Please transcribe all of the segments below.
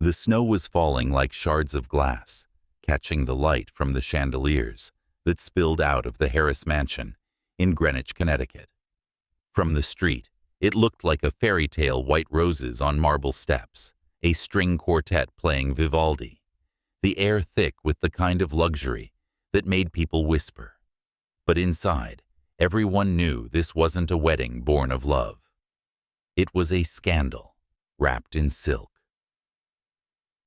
The snow was falling like shards of glass, catching the light from the chandeliers that spilled out of the Harris mansion in Greenwich, Connecticut. From the street, it looked like a fairy tale, white roses on marble steps, a string quartet playing Vivaldi, the air thick with the kind of luxury that made people whisper. But inside, everyone knew this wasn't a wedding born of love. It was a scandal, wrapped in silk.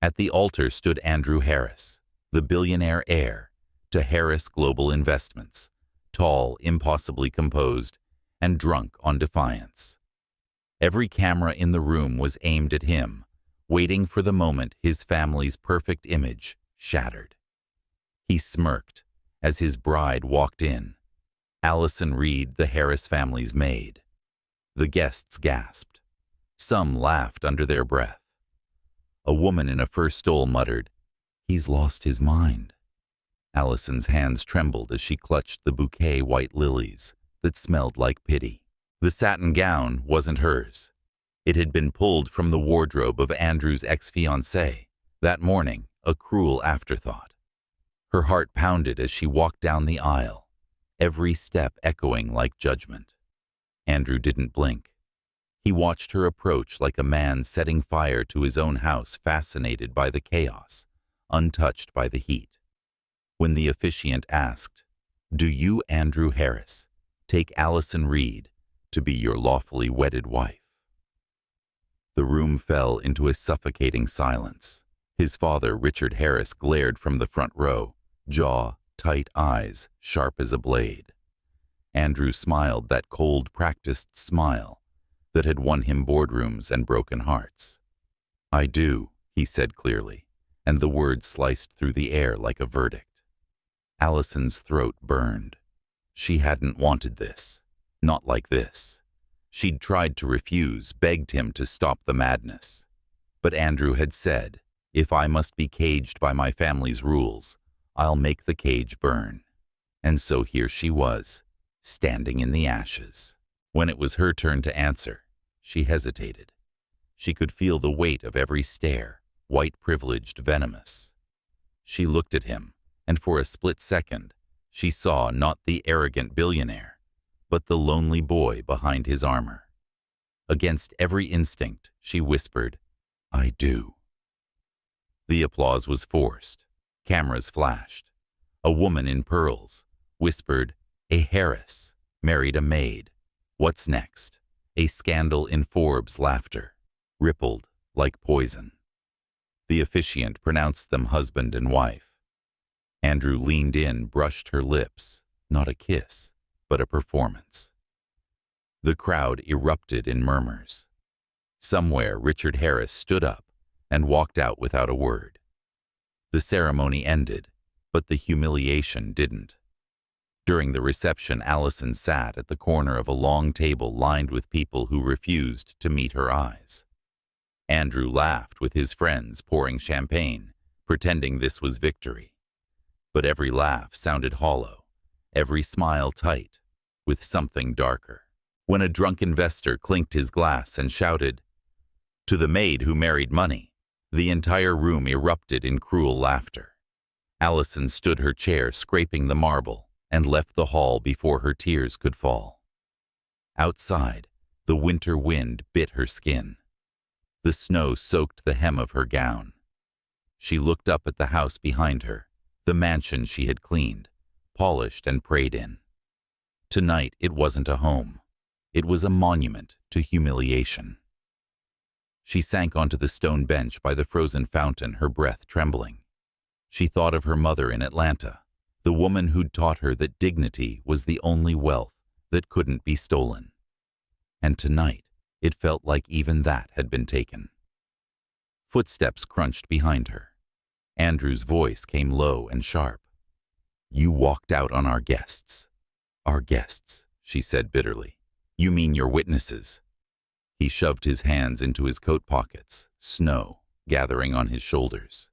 At the altar stood Andrew Harris, the billionaire heir to Harris Global Investments, tall, impossibly composed, and drunk on defiance. Every camera in the room was aimed at him, waiting for the moment his family's perfect image shattered. He smirked as his bride walked in, Allison Reed, the Harris family's maid. The guests gasped. Some laughed under their breath. A woman in a fur stole muttered, "He's lost his mind." Allison's hands trembled as she clutched the bouquet white lilies that smelled like pity. The satin gown wasn't hers. It had been pulled from the wardrobe of Andrew's ex-fiancée, that morning, a cruel afterthought. Her heart pounded as she walked down the aisle, every step echoing like judgment. Andrew didn't blink. He watched her approach like a man setting fire to his own house, fascinated by the chaos, untouched by the heat. When the officiant asked, "Do you, Andrew Harris, take Allison Reed to be your lawfully wedded wife?" The room fell into a suffocating silence. His father, Richard Harris, glared from the front row, jaw, tight eyes, sharp as a blade. Andrew smiled, that cold, practiced smile that had won him boardrooms and broken hearts. "I do," he said clearly, and the words sliced through the air like a verdict. Allison's throat burned. She hadn't wanted this. Not like this. She'd tried to refuse, begged him to stop the madness. But Andrew had said, "If I must be caged by my family's rules, I'll make the cage burn." And so here she was, standing in the ashes. When it was her turn to answer, she hesitated. She could feel the weight of every stare, white-privileged, venomous. She looked at him, and for a split second, she saw not the arrogant billionaire, but the lonely boy behind his armor. Against every instinct, she whispered, "I do." The applause was forced. Cameras flashed. A woman in pearls whispered, "A Harris married a Maid. What's next?" A scandal in Forbes' laughter rippled like poison. The officiant pronounced them husband and wife. Andrew leaned in, brushed her lips, not a kiss, but a performance. The crowd erupted in murmurs. Somewhere, Richard Harris stood up and walked out without a word. The ceremony ended, but the humiliation didn't. During the reception, Allison sat at the corner of a long table lined with people who refused to meet her eyes. Andrew laughed with his friends, pouring champagne, pretending this was victory. But every laugh sounded hollow, every smile tight, with something darker. When a drunk investor clinked his glass and shouted, "To the maid who married money," the entire room erupted in cruel laughter. Allison stood her chair, scraping the marble, and left the hall before her tears could fall. Outside, the winter wind bit her skin. The snow soaked the hem of her gown. She looked up at the house behind her, the mansion she had cleaned, polished, and prayed in. Tonight, it wasn't a home. It was a monument to humiliation. She sank onto the stone bench by the frozen fountain, her breath trembling. She thought of her mother in Atlanta, the woman who'd taught her that dignity was the only wealth that couldn't be stolen. And tonight, it felt like even that had been taken. Footsteps crunched behind her. Andrew's voice came low and sharp. "You walked out on our guests." "Our guests," she said bitterly. "You mean your witnesses." He shoved his hands into his coat pockets, snow gathering on his shoulders.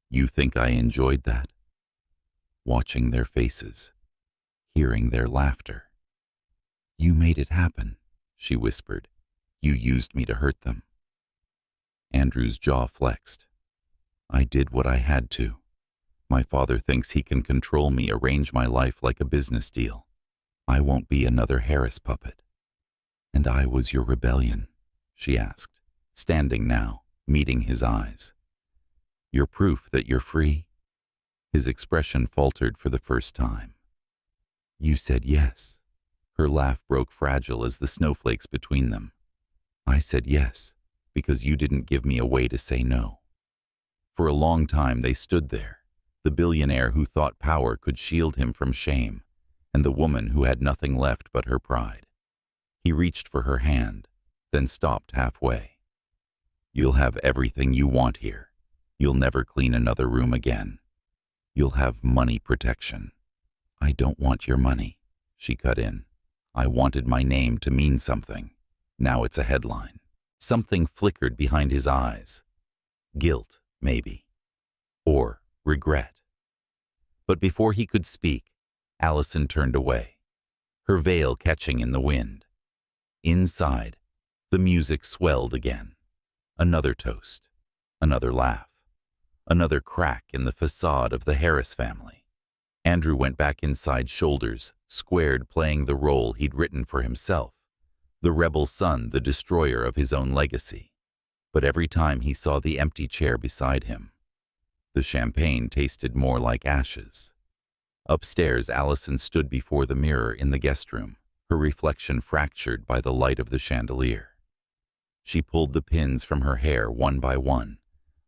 "You think I enjoyed that? Watching their faces, hearing their laughter." "You made it happen," she whispered. "You used me to hurt them." Andrew's jaw flexed. I did what I had to. My father thinks he can control me, arrange my life like a business deal. I won't be another Harris puppet. And I was your rebellion, she asked, standing now, meeting his eyes. Your proof that you're free? His expression faltered for the first time. You said yes. Her laugh broke fragile as the snowflakes between them. I said yes, because you didn't give me a way to say no. For a long time they stood there, the billionaire who thought power could shield him from shame, and the woman who had nothing left but her pride. He reached for her hand, then stopped halfway. You'll have everything you want here. You'll never clean another room again. You'll have money protection. I don't want your money, she cut in. I wanted my name to mean something. Now it's a headline. Something flickered behind his eyes. Guilt, maybe. Or regret. But before he could speak, Allison turned away, her veil catching in the wind. Inside, the music swelled again. Another toast, another laugh, another crack in the facade of the Harris family. Andrew went back inside, shoulders squared, playing the role he'd written for himself, the rebel son, the destroyer of his own legacy. But every time he saw the empty chair beside him, the champagne tasted more like ashes. Upstairs, Allison stood before the mirror in the guest room, her reflection fractured by the light of the chandelier. She pulled the pins from her hair one by one,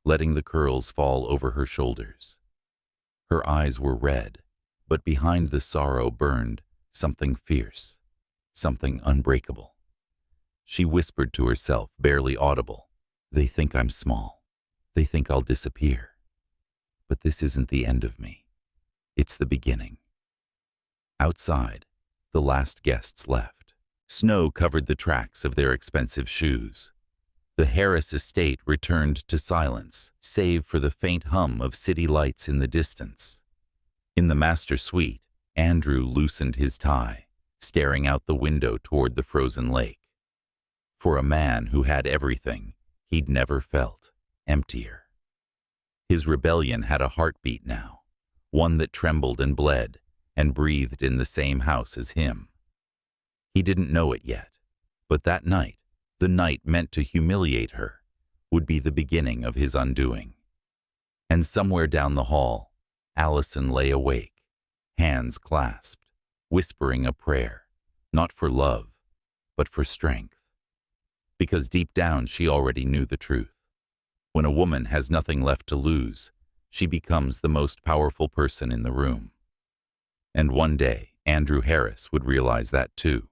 letting the curls fall over her shoulders. Her eyes were red, but behind the sorrow burned something fierce, something unbreakable. She whispered to herself, barely audible, "They think I'm small. They think I'll disappear. But this isn't the end of me. It's the beginning." Outside, the last guests left. Snow covered the tracks of their expensive shoes. The Harris estate returned to silence, save for the faint hum of city lights in the distance. In the master suite, Andrew loosened his tie, staring out the window toward the frozen lake. For a man who had everything, he'd never felt emptier. His rebellion had a heartbeat now, one that trembled and bled and breathed in the same house as him. He didn't know it yet, but that night, the night meant to humiliate her, would be the beginning of his undoing. And somewhere down the hall, Allison lay awake, hands clasped, whispering a prayer, not for love, but for strength. Because deep down she already knew the truth. When a woman has nothing left to lose, she becomes the most powerful person in the room. And one day, Andrew Harris would realize that too.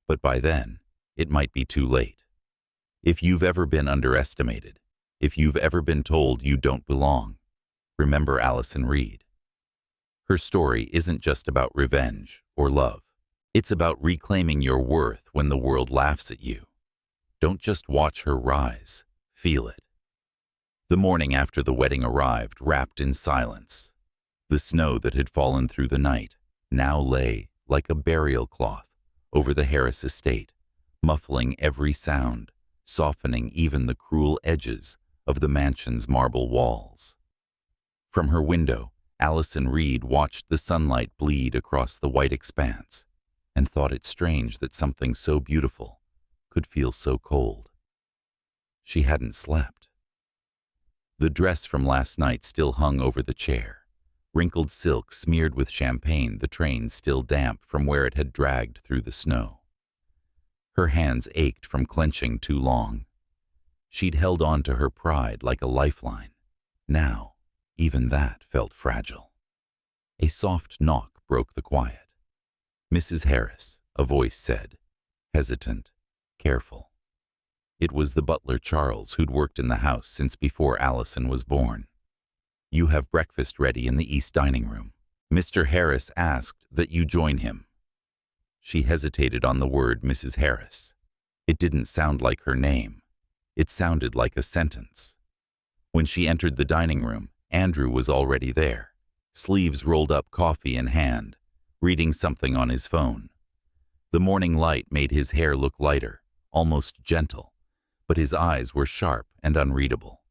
But by then, it might be too late. If you've ever been underestimated, if you've ever been told you don't belong, remember Allison Reed. Her story isn't just about revenge or love. It's about reclaiming your worth when the world laughs at you. Don't just watch her rise, feel it. The morning after the wedding arrived, wrapped in silence. The snow that had fallen through the night now lay like a burial cloth over the Harris estate, muffling every sound, softening even the cruel edges of the mansion's marble walls. From her window, Allison Reed watched the sunlight bleed across the white expanse and thought it strange that something so beautiful could feel so cold. She hadn't slept. The dress from last night still hung over the chair, wrinkled silk smeared with champagne, the train still damp from where it had dragged through the snow. Her hands ached from clenching too long. She'd held on to her pride like a lifeline. Now, even that felt fragile. A soft knock broke the quiet. "Mrs. Harris," a voice said, hesitant, careful. It was the butler Charles, who'd worked in the house since before Allison was born. "You have breakfast ready in the east dining room. Mr. Harris asked that you join him." She hesitated on the word Mrs. Harris. It didn't sound like her name. It sounded like a sentence. When she entered the dining room, Andrew was already there, sleeves rolled up, coffee in hand, reading something on his phone. The morning light made his hair look lighter, almost gentle, but his eyes were sharp and unreadable.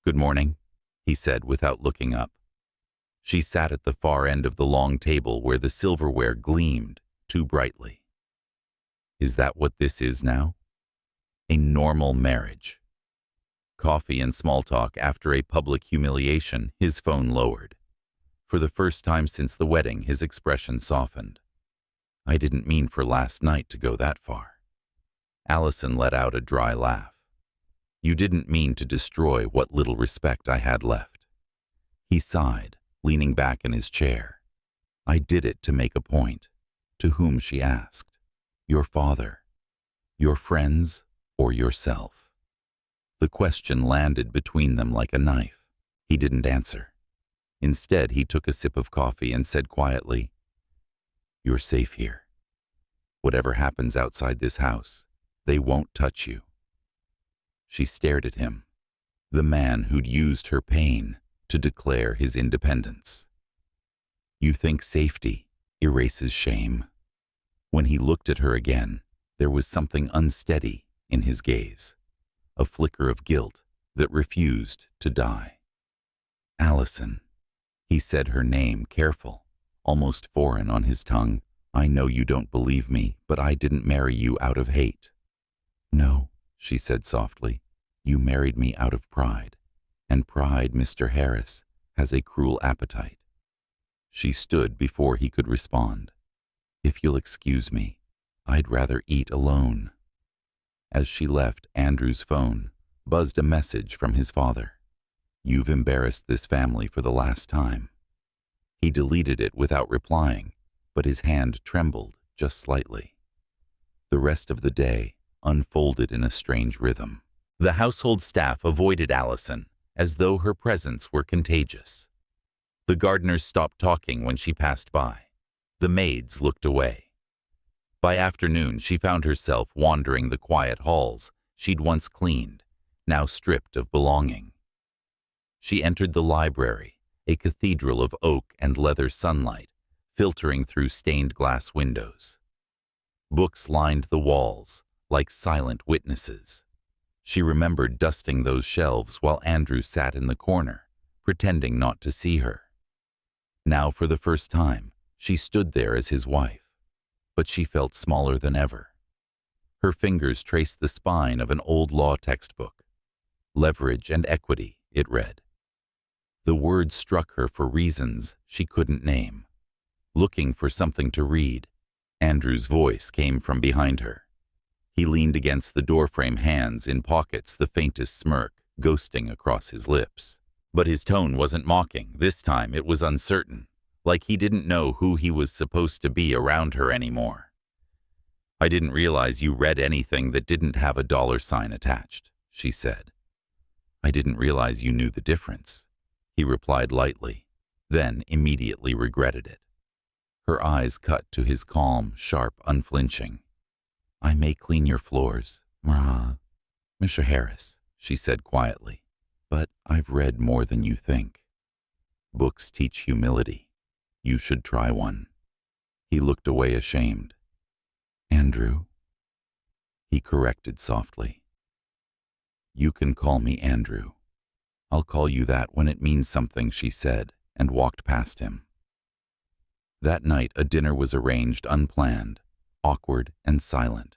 "Good morning," he said without looking up. She sat at the far end of the long table where the silverware gleamed too brightly. "Is that what this is now? A normal marriage?" Coffee and small talk after a public humiliation, his phone lowered. For the first time since the wedding, his expression softened. "I didn't mean for last night to go that far." Allison let out a dry laugh. "You didn't mean to destroy what little respect I had left." He sighed, leaning back in his chair. "I did it to make a point." To whom, she asked. "Your father, your friends, or yourself?" The question landed between them like a knife. He didn't answer. Instead, he took a sip of coffee and said quietly, "You're safe here. Whatever happens outside this house, they won't touch you." She stared at him, the man who'd used her pain to declare his independence. "You think safety erases shame?" When he looked at her again, there was something unsteady in his gaze, a flicker of guilt that refused to die. "Allison," he said her name, careful, almost foreign on his tongue. "I know you don't believe me, but I didn't marry you out of hate." "No," she said softly, "you married me out of pride, and pride, Mr. Harris, has a cruel appetite." She stood before he could respond. "If you'll excuse me, I'd rather eat alone." As she left, Andrew's phone buzzed a message from his father. "You've embarrassed this family for the last time." He deleted it without replying, but his hand trembled just slightly. The rest of the day unfolded in a strange rhythm. The household staff avoided Allison as though her presence were contagious. The gardeners stopped talking when she passed by. The maids looked away. By afternoon, she found herself wandering the quiet halls she'd once cleaned, now stripped of belonging. She entered the library, a cathedral of oak and leather sunlight, filtering through stained glass windows. Books lined the walls, like silent witnesses. She remembered dusting those shelves while Andrew sat in the corner, pretending not to see her. Now, for the first time, she stood there as his wife, but she felt smaller than ever. Her fingers traced the spine of an old law textbook. "Leverage and equity," it read. The words struck her for reasons she couldn't name. Looking for something to read, Andrew's voice came from behind her. He leaned against the doorframe, hands in pockets, the faintest smirk ghosting across his lips. But his tone wasn't mocking. This time it was uncertain, like he didn't know who he was supposed to be around her anymore. "I didn't realize you read anything that didn't have a $sign attached," she said. "I didn't realize you knew the difference," he replied lightly, then immediately regretted it. Her eyes cut to his calm, sharp, unflinching. "I may clean your floors, Mr. Harris," she said quietly, "but I've read more than you think. Books teach humility. You should try one." He looked away ashamed. "Andrew?" He corrected softly. "You can call me Andrew. I'll call you that when it means something," she said, and walked past him. That night, a dinner was arranged unplanned, awkward and silent.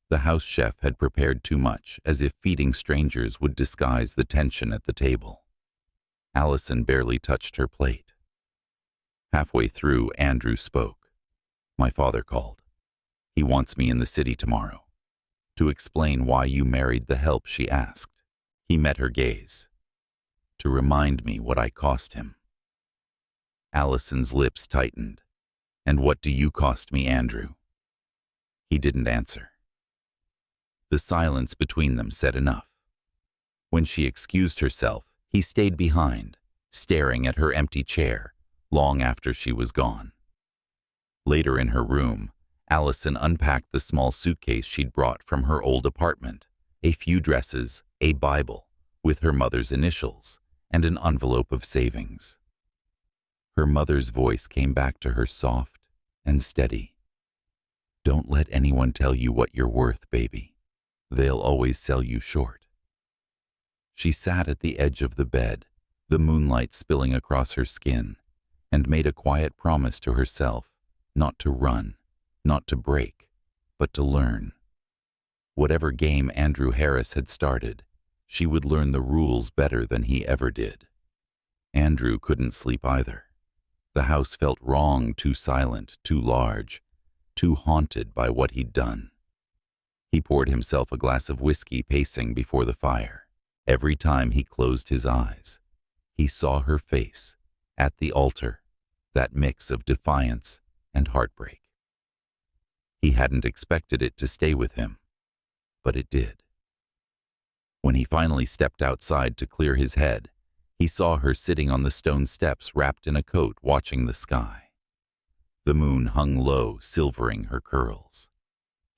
The house chef had prepared too much, as if feeding strangers would disguise the tension at the table. Allison barely touched her plate. Halfway through, Andrew spoke. "My father called. He wants me in the city tomorrow to explain why you married the help," she asked. He met her gaze. "To remind me what I cost him." Allison's lips tightened. "And what do you cost me, Andrew?" He didn't answer. The silence between them said enough. When she excused herself, he stayed behind, staring at her empty chair, long after she was gone. Later in her room, Allison unpacked the small suitcase she'd brought from her old apartment, a few dresses, a Bible with her mother's initials, and an envelope of savings. Her mother's voice came back to her, soft and steady. "Don't let anyone tell you what you're worth, baby. They'll always sell you short. She sat at the edge of the bed, the moonlight spilling across her skin, and made a quiet promise to herself not to run, not to break, but to learn. Whatever game Andrew Harris had started, she would learn the rules better than he ever did. Andrew couldn't sleep either. The house felt wrong, too silent, too large, too haunted by what he'd done. He poured himself a glass of whiskey, pacing before the fire. Every time he closed his eyes, he saw her face at the altar, that mix of defiance and heartbreak. He hadn't expected it to stay with him, but it did. When he finally stepped outside to clear his head, he saw her sitting on the stone steps wrapped in a coat, watching the sky. The moon hung low, silvering her curls.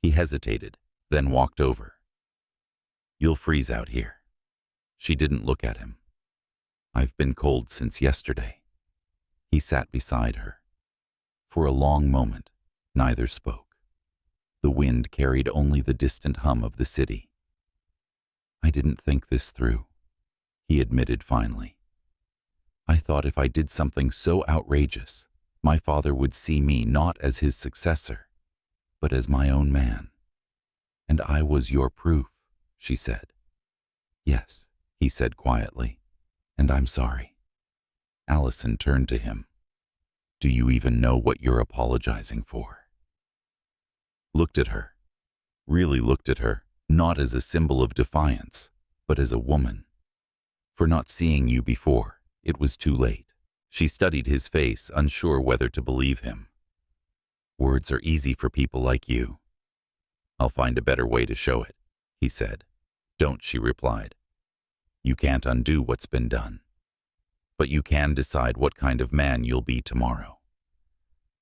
He hesitated, then walked over. "You'll freeze out here." She didn't look at him. "I've been cold since yesterday." He sat beside her. For a long moment, neither spoke. The wind carried only the distant hum of the city. "I didn't think this through," he admitted finally. "I thought if I did something so outrageous, my father would see me not as his successor, but as my own man. And I was your proof," she said. "Yes," he said quietly, "and I'm sorry." Allison turned to him. "Do you even know what you're apologizing for?" Looked at her. Really looked at her, not as a symbol of defiance, but as a woman. "For not seeing you before, it was too late." She studied his face, unsure whether to believe him. "Words are easy for people like you." "I'll find a better way to show it," he said. "Don't," she replied. "You can't undo what's been done. But you can decide what kind of man you'll be tomorrow."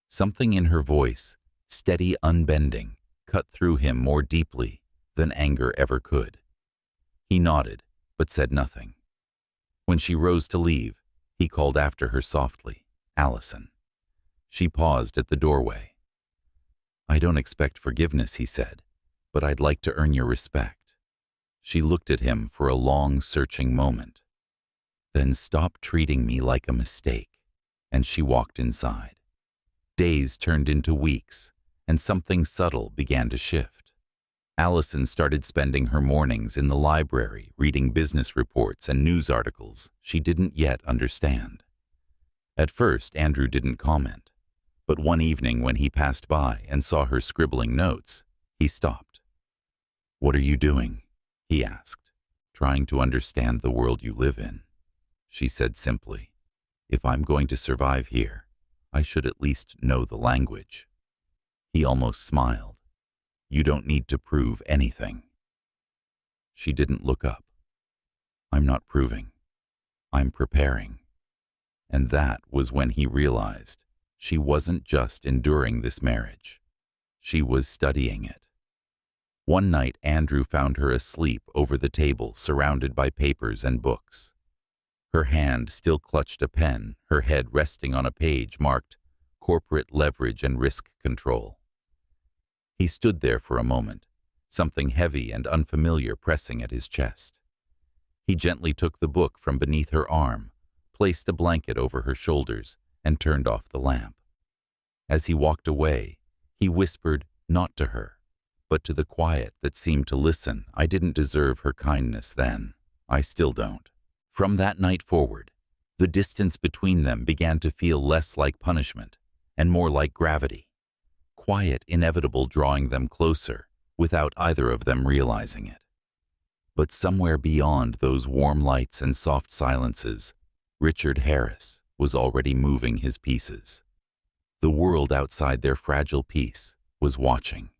Something in her voice, steady, unbending, cut through him more deeply than anger ever could. He nodded, but said nothing. When she rose to leave, he called after her softly, "Allison." She paused at the doorway. "I don't expect forgiveness," he said, "but I'd like to earn your respect." She looked at him for a long, searching moment. "Then stop treating me like a mistake," and she walked inside. Days turned into weeks, and something subtle began to shift. Allison started spending her mornings in the library, reading business reports and news articles she didn't yet understand. At first, Andrew didn't comment, but one evening when he passed by and saw her scribbling notes, he stopped. "What are you doing?" he asked. "Trying to understand the world you live in," she said simply. "If I'm going to survive here, I should at least know the language." He almost smiled. "You don't need to prove anything." She didn't look up. "I'm not proving. I'm preparing." And that was when he realized she wasn't just enduring this marriage. She was studying it. One night, Andrew found her asleep over the table, surrounded by papers and books. Her hand still clutched a pen, her head resting on a page marked "Corporate Leverage and Risk Control." He stood there for a moment, something heavy and unfamiliar pressing at his chest. He gently took the book from beneath her arm, placed a blanket over her shoulders, and turned off the lamp. As he walked away, he whispered, not to her, but to the quiet that seemed to listen, "I didn't deserve her kindness then. I still don't." From that night forward, the distance between them began to feel less like punishment and more like gravity. Quiet, inevitable, drawing them closer without either of them realizing it. But somewhere beyond those warm lights and soft silences, Richard Harris was already moving his pieces. The world outside their fragile peace was watching,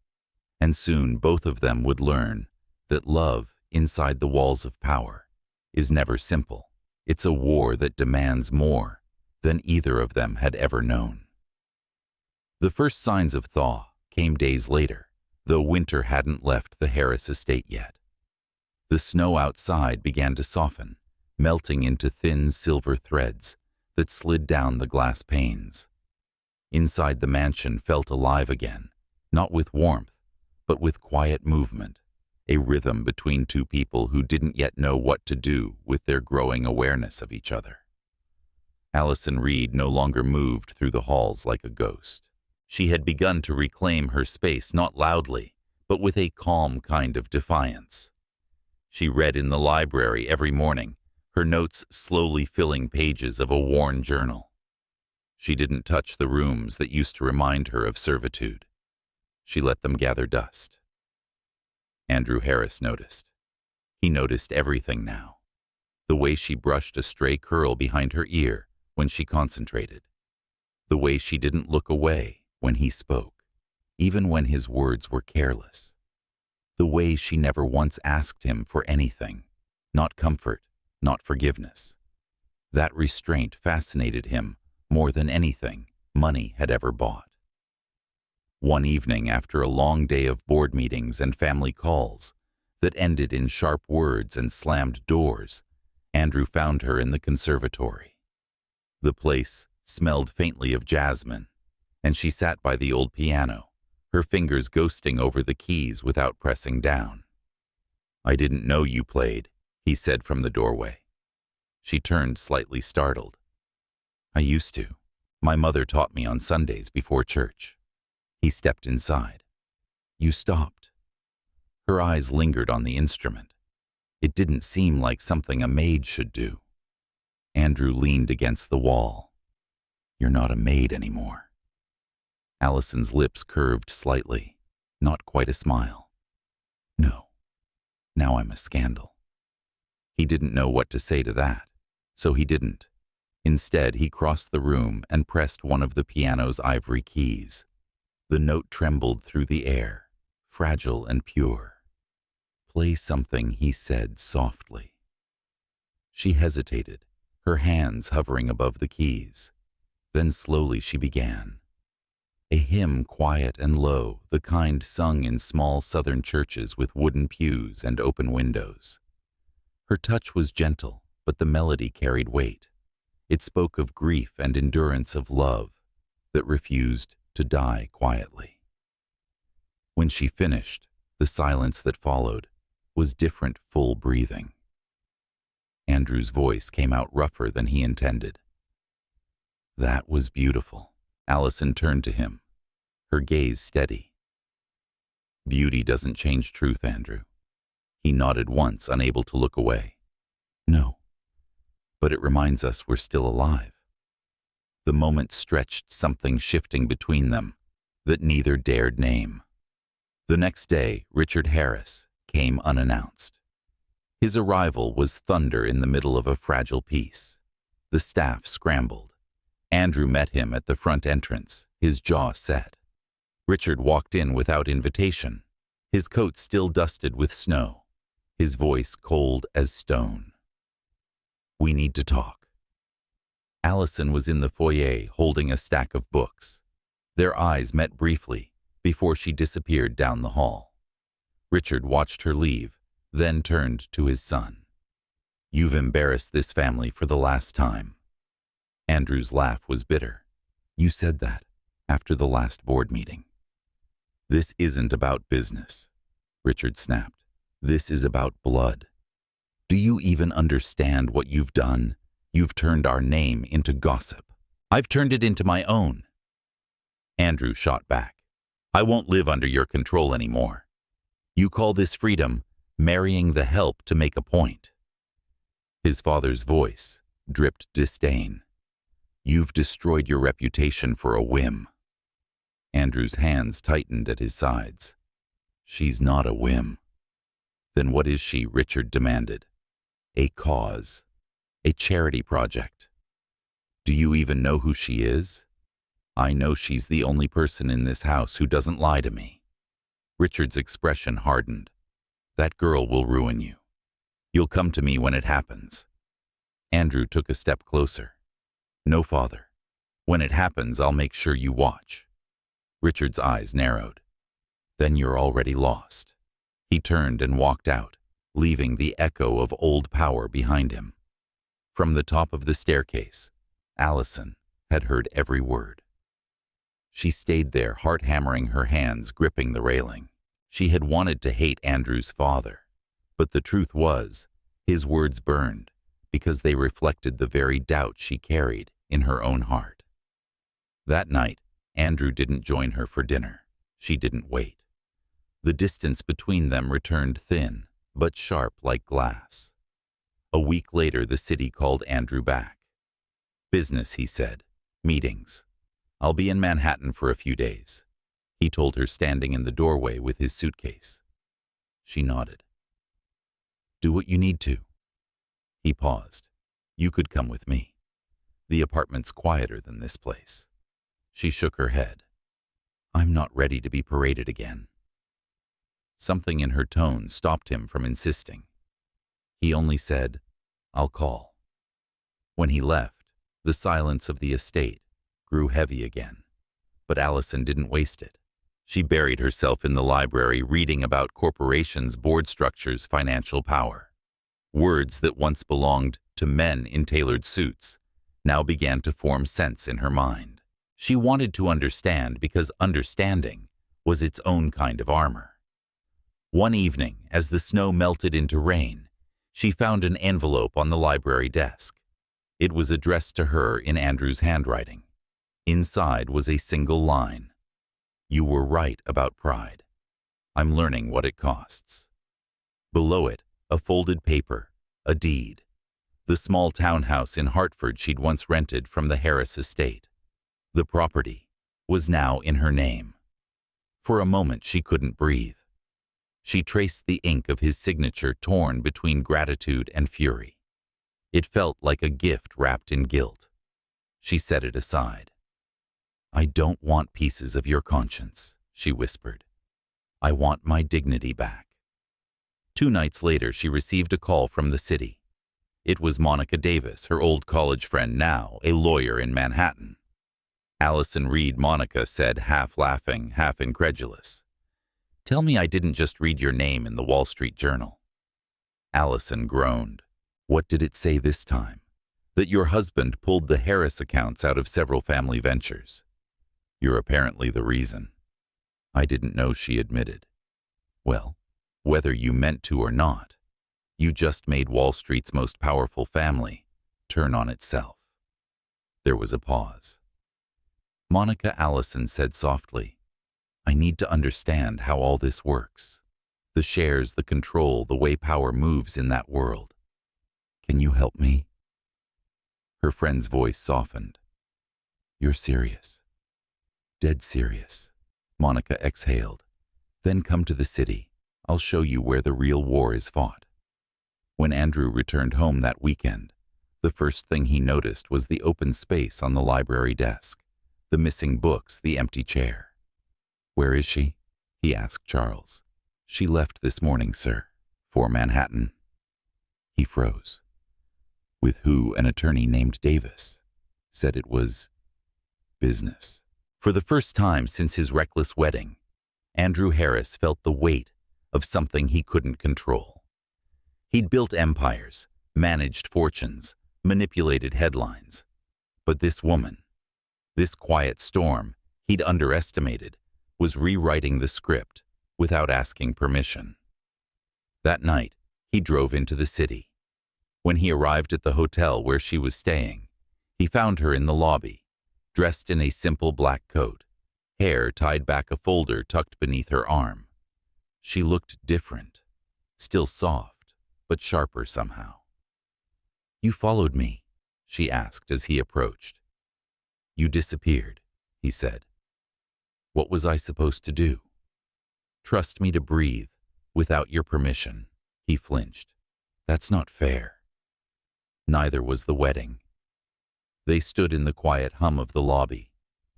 and soon both of them would learn that love inside the walls of power is never simple. It's a war that demands more than either of them had ever known. The first signs of thaw came days later, though winter hadn't left the Harris estate yet. The snow outside began to soften, melting into thin silver threads that slid down the glass panes. Inside the mansion felt alive again, not with warmth, but with quiet movement, a rhythm between two people who didn't yet know what to do with their growing awareness of each other. Allison Reed no longer moved through the halls like a ghost. She had begun to reclaim her space not loudly, but with a calm kind of defiance. She read in the library every morning, her notes slowly filling pages of a worn journal. She didn't touch the rooms that used to remind her of servitude. She let them gather dust. Andrew Harris noticed. He noticed everything now. The way she brushed a stray curl behind her ear when she concentrated. The way she didn't look away when he spoke, even when his words were careless. The way she never once asked him for anything, not comfort, not forgiveness. That restraint fascinated him more than anything money had ever bought. One evening, after a long day of board meetings and family calls that ended in sharp words and slammed doors, Andrew found her in the conservatory. The place smelled faintly of jasmine, and she sat by the old piano, her fingers ghosting over the keys without pressing down. "I didn't know you played," he said from the doorway. She turned slightly startled. "I used to. My mother taught me on Sundays before church." He stepped inside. "You stopped." Her eyes lingered on the instrument. It didn't seem like something a maid should do. Andrew leaned against the wall. "You're not a maid anymore." Allison's lips curved slightly, not quite a smile. "No. Now I'm a scandal." He didn't know what to say to that, so he didn't. Instead, he crossed the room and pressed one of the piano's ivory keys. The note trembled through the air, fragile and pure. "Play something," he said softly. She hesitated, her hands hovering above the keys. Then slowly she began. A hymn quiet and low, the kind sung in small southern churches with wooden pews and open windows. Her touch was gentle, but the melody carried weight. It spoke of grief and endurance of love that refused to die quietly. When she finished, the silence that followed was different, full breathing. Andrew's voice came out rougher than he intended. "That was beautiful." Allison turned to him, her gaze steady. "Beauty doesn't change truth, Andrew." He nodded once, unable to look away. "No, but it reminds us we're still alive." The moment stretched something shifting between them that neither dared name. The next day, Richard Harris came unannounced. His arrival was thunder in the middle of a fragile piece. The staff scrambled. Andrew met him at the front entrance, his jaw set. Richard walked in without invitation, his coat still dusted with snow, his voice cold as stone. "We need to talk." Allison was in the foyer holding a stack of books. Their eyes met briefly before she disappeared down the hall. Richard watched her leave, then turned to his son. "You've embarrassed this family for the last time." Andrew's laugh was bitter. "You said that after the last board meeting." "This isn't about business," Richard snapped. "This is about blood. Do you even understand what you've done? You've turned our name into gossip. I've turned it into my own." Andrew shot back. "I won't live under your control anymore. You call this freedom, marrying the help to make a point." His father's voice dripped disdain. "You've destroyed your reputation for a whim." Andrew's hands tightened at his sides. "She's not a whim." "Then what is she?" Richard demanded. "A cause. A charity project. Do you even know who she is?" "I know she's the only person in this house who doesn't lie to me." Richard's expression hardened. "That girl will ruin you. You'll come to me when it happens." Andrew took a step closer. "No, father. When it happens, I'll make sure you watch." Richard's eyes narrowed. "Then you're already lost." He turned and walked out, leaving the echo of old power behind him. From the top of the staircase, Allison had heard every word. She stayed there, heart hammering, her hands gripping the railing. She had wanted to hate Andrew's father, but the truth was, his words burned because they reflected the very doubt she carried in her own heart. That night, Andrew didn't join her for dinner. She didn't wait. The distance between them returned thin, but sharp like glass. A week later, the city called Andrew back. "Business," he said. "Meetings. I'll be in Manhattan for a few days," he told her, standing in the doorway with his suitcase. She nodded. "Do what you need to." He paused. "You could come with me. The apartment's quieter than this place." She shook her head. "I'm not ready to be paraded again." Something in her tone stopped him from insisting. He only said, "I'll call." When he left, the silence of the estate grew heavy again. But Allison didn't waste it. She buried herself in the library, reading about corporations, board structures, financial power. Words that once belonged to men in tailored suits now began to form sense in her mind. She wanted to understand because understanding was its own kind of armor. One evening, as the snow melted into rain, she found an envelope on the library desk. It was addressed to her in Andrew's handwriting. Inside was a single line: "You were right about pride. I'm learning what it costs." Below it, a folded paper, a deed. The small townhouse in Hartford she'd once rented from the Harris estate. The property was now in her name. For a moment she couldn't breathe. She traced the ink of his signature, torn between gratitude and fury. It felt like a gift wrapped in guilt. She set it aside. "I don't want pieces of your conscience," she whispered. "I want my dignity back." 2 nights later, she received a call from the city. It was Monica Davis, her old college friend, now a lawyer in Manhattan. Allison Reed, Monica said, half laughing, half incredulous. "Tell me I didn't just read your name in the Wall Street Journal." Allison groaned. "What did it say this time?" "That your husband pulled the Harris accounts out of several family ventures." "You're apparently the reason." "I didn't know," she admitted. "Well, whether you meant to or not, you just made Wall Street's most powerful family turn on itself." There was a pause. "Monica," Allison said softly, "I need to understand how all this works. The shares, the control, the way power moves in that world. Can you help me?" Her friend's voice softened. "You're serious?" "Dead serious." Monica exhaled. "Then come to the city. I'll show you where the real war is fought." When Andrew returned home that weekend, the first thing he noticed was the open space on the library desk, the missing books, the empty chair. "Where is she?" he asked Charles. "She left this morning, sir, for Manhattan." He froze. "With who?" "An attorney named Davis. Said it was business." For the first time since his reckless wedding, Andrew Harris felt the weight of something he couldn't control. He'd built empires, managed fortunes, manipulated headlines. But this woman, this quiet storm he'd underestimated, was rewriting the script without asking permission. That night, he drove into the city. When he arrived at the hotel where she was staying, he found her in the lobby, dressed in a simple black coat, hair tied back, a folder tucked beneath her arm. She looked different, still soft, but sharper somehow. "You followed me?" she asked as he approached. "You disappeared," he said. "What was I supposed to do?" "Trust me to breathe without your permission." He flinched. "That's not fair." Neither was the wedding. They stood in the quiet hum of the lobby,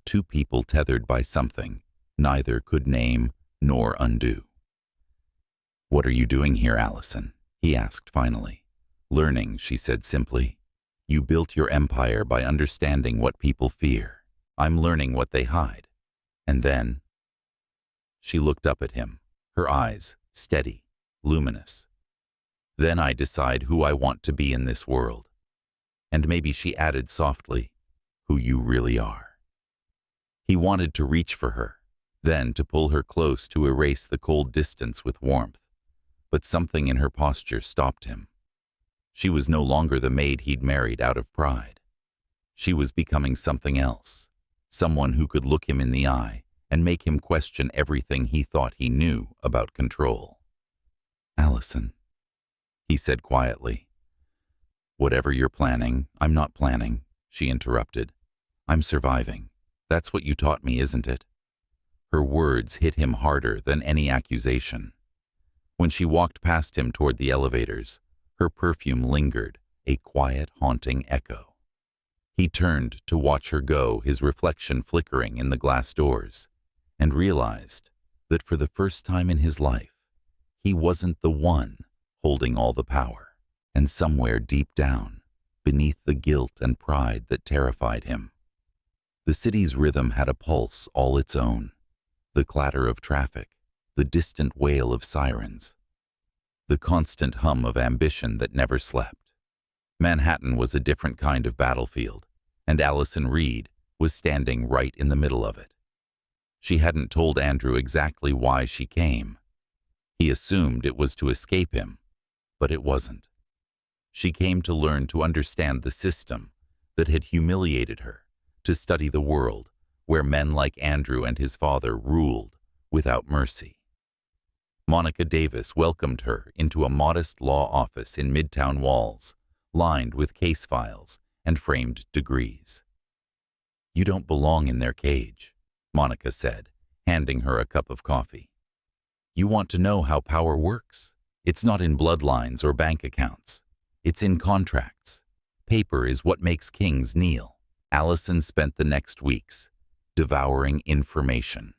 2 people tethered by something neither could name nor undo. "What are you doing here, Allison?" he asked finally. "Learning," she said simply. "You built your empire by understanding what people fear. I'm learning what they hide. And then—" She looked up at him, her eyes steady, luminous. "Then I decide who I want to be in this world." And maybe, she added softly, "who you really are." He wanted to reach for her, then to pull her close to erase the cold distance with warmth. But something in her posture stopped him. She was no longer the maid he'd married out of pride. She was becoming something else, someone who could look him in the eye and make him question everything he thought he knew about control. "Allison," he said quietly. "Whatever you're planning, I'm not planning," she interrupted. "I'm surviving. That's what you taught me, isn't it?" Her words hit him harder than any accusation. When she walked past him toward the elevators, her perfume lingered, a quiet, haunting echo. He turned to watch her go, his reflection flickering in the glass doors, and realized that for the first time in his life, he wasn't the one holding all the power. And somewhere deep down, beneath the guilt and pride that terrified him, the city's rhythm had a pulse all its own. The clatter of traffic, the distant wail of sirens, the constant hum of ambition that never slept. Manhattan was a different kind of battlefield, and Allison Reed was standing right in the middle of it. She hadn't told Andrew exactly why she came. He assumed it was to escape him, but it wasn't. She came to learn to understand the system that had humiliated her, to study the world where men like Andrew and his father ruled without mercy. Monica Davis welcomed her into a modest law office in Midtown walls, lined with case files and framed degrees. "You don't belong in their cage," Monica said, handing her a cup of coffee. "You want to know how power works? It's not in bloodlines or bank accounts. It's in contracts. Paper is what makes kings kneel." Allison spent the next weeks devouring information.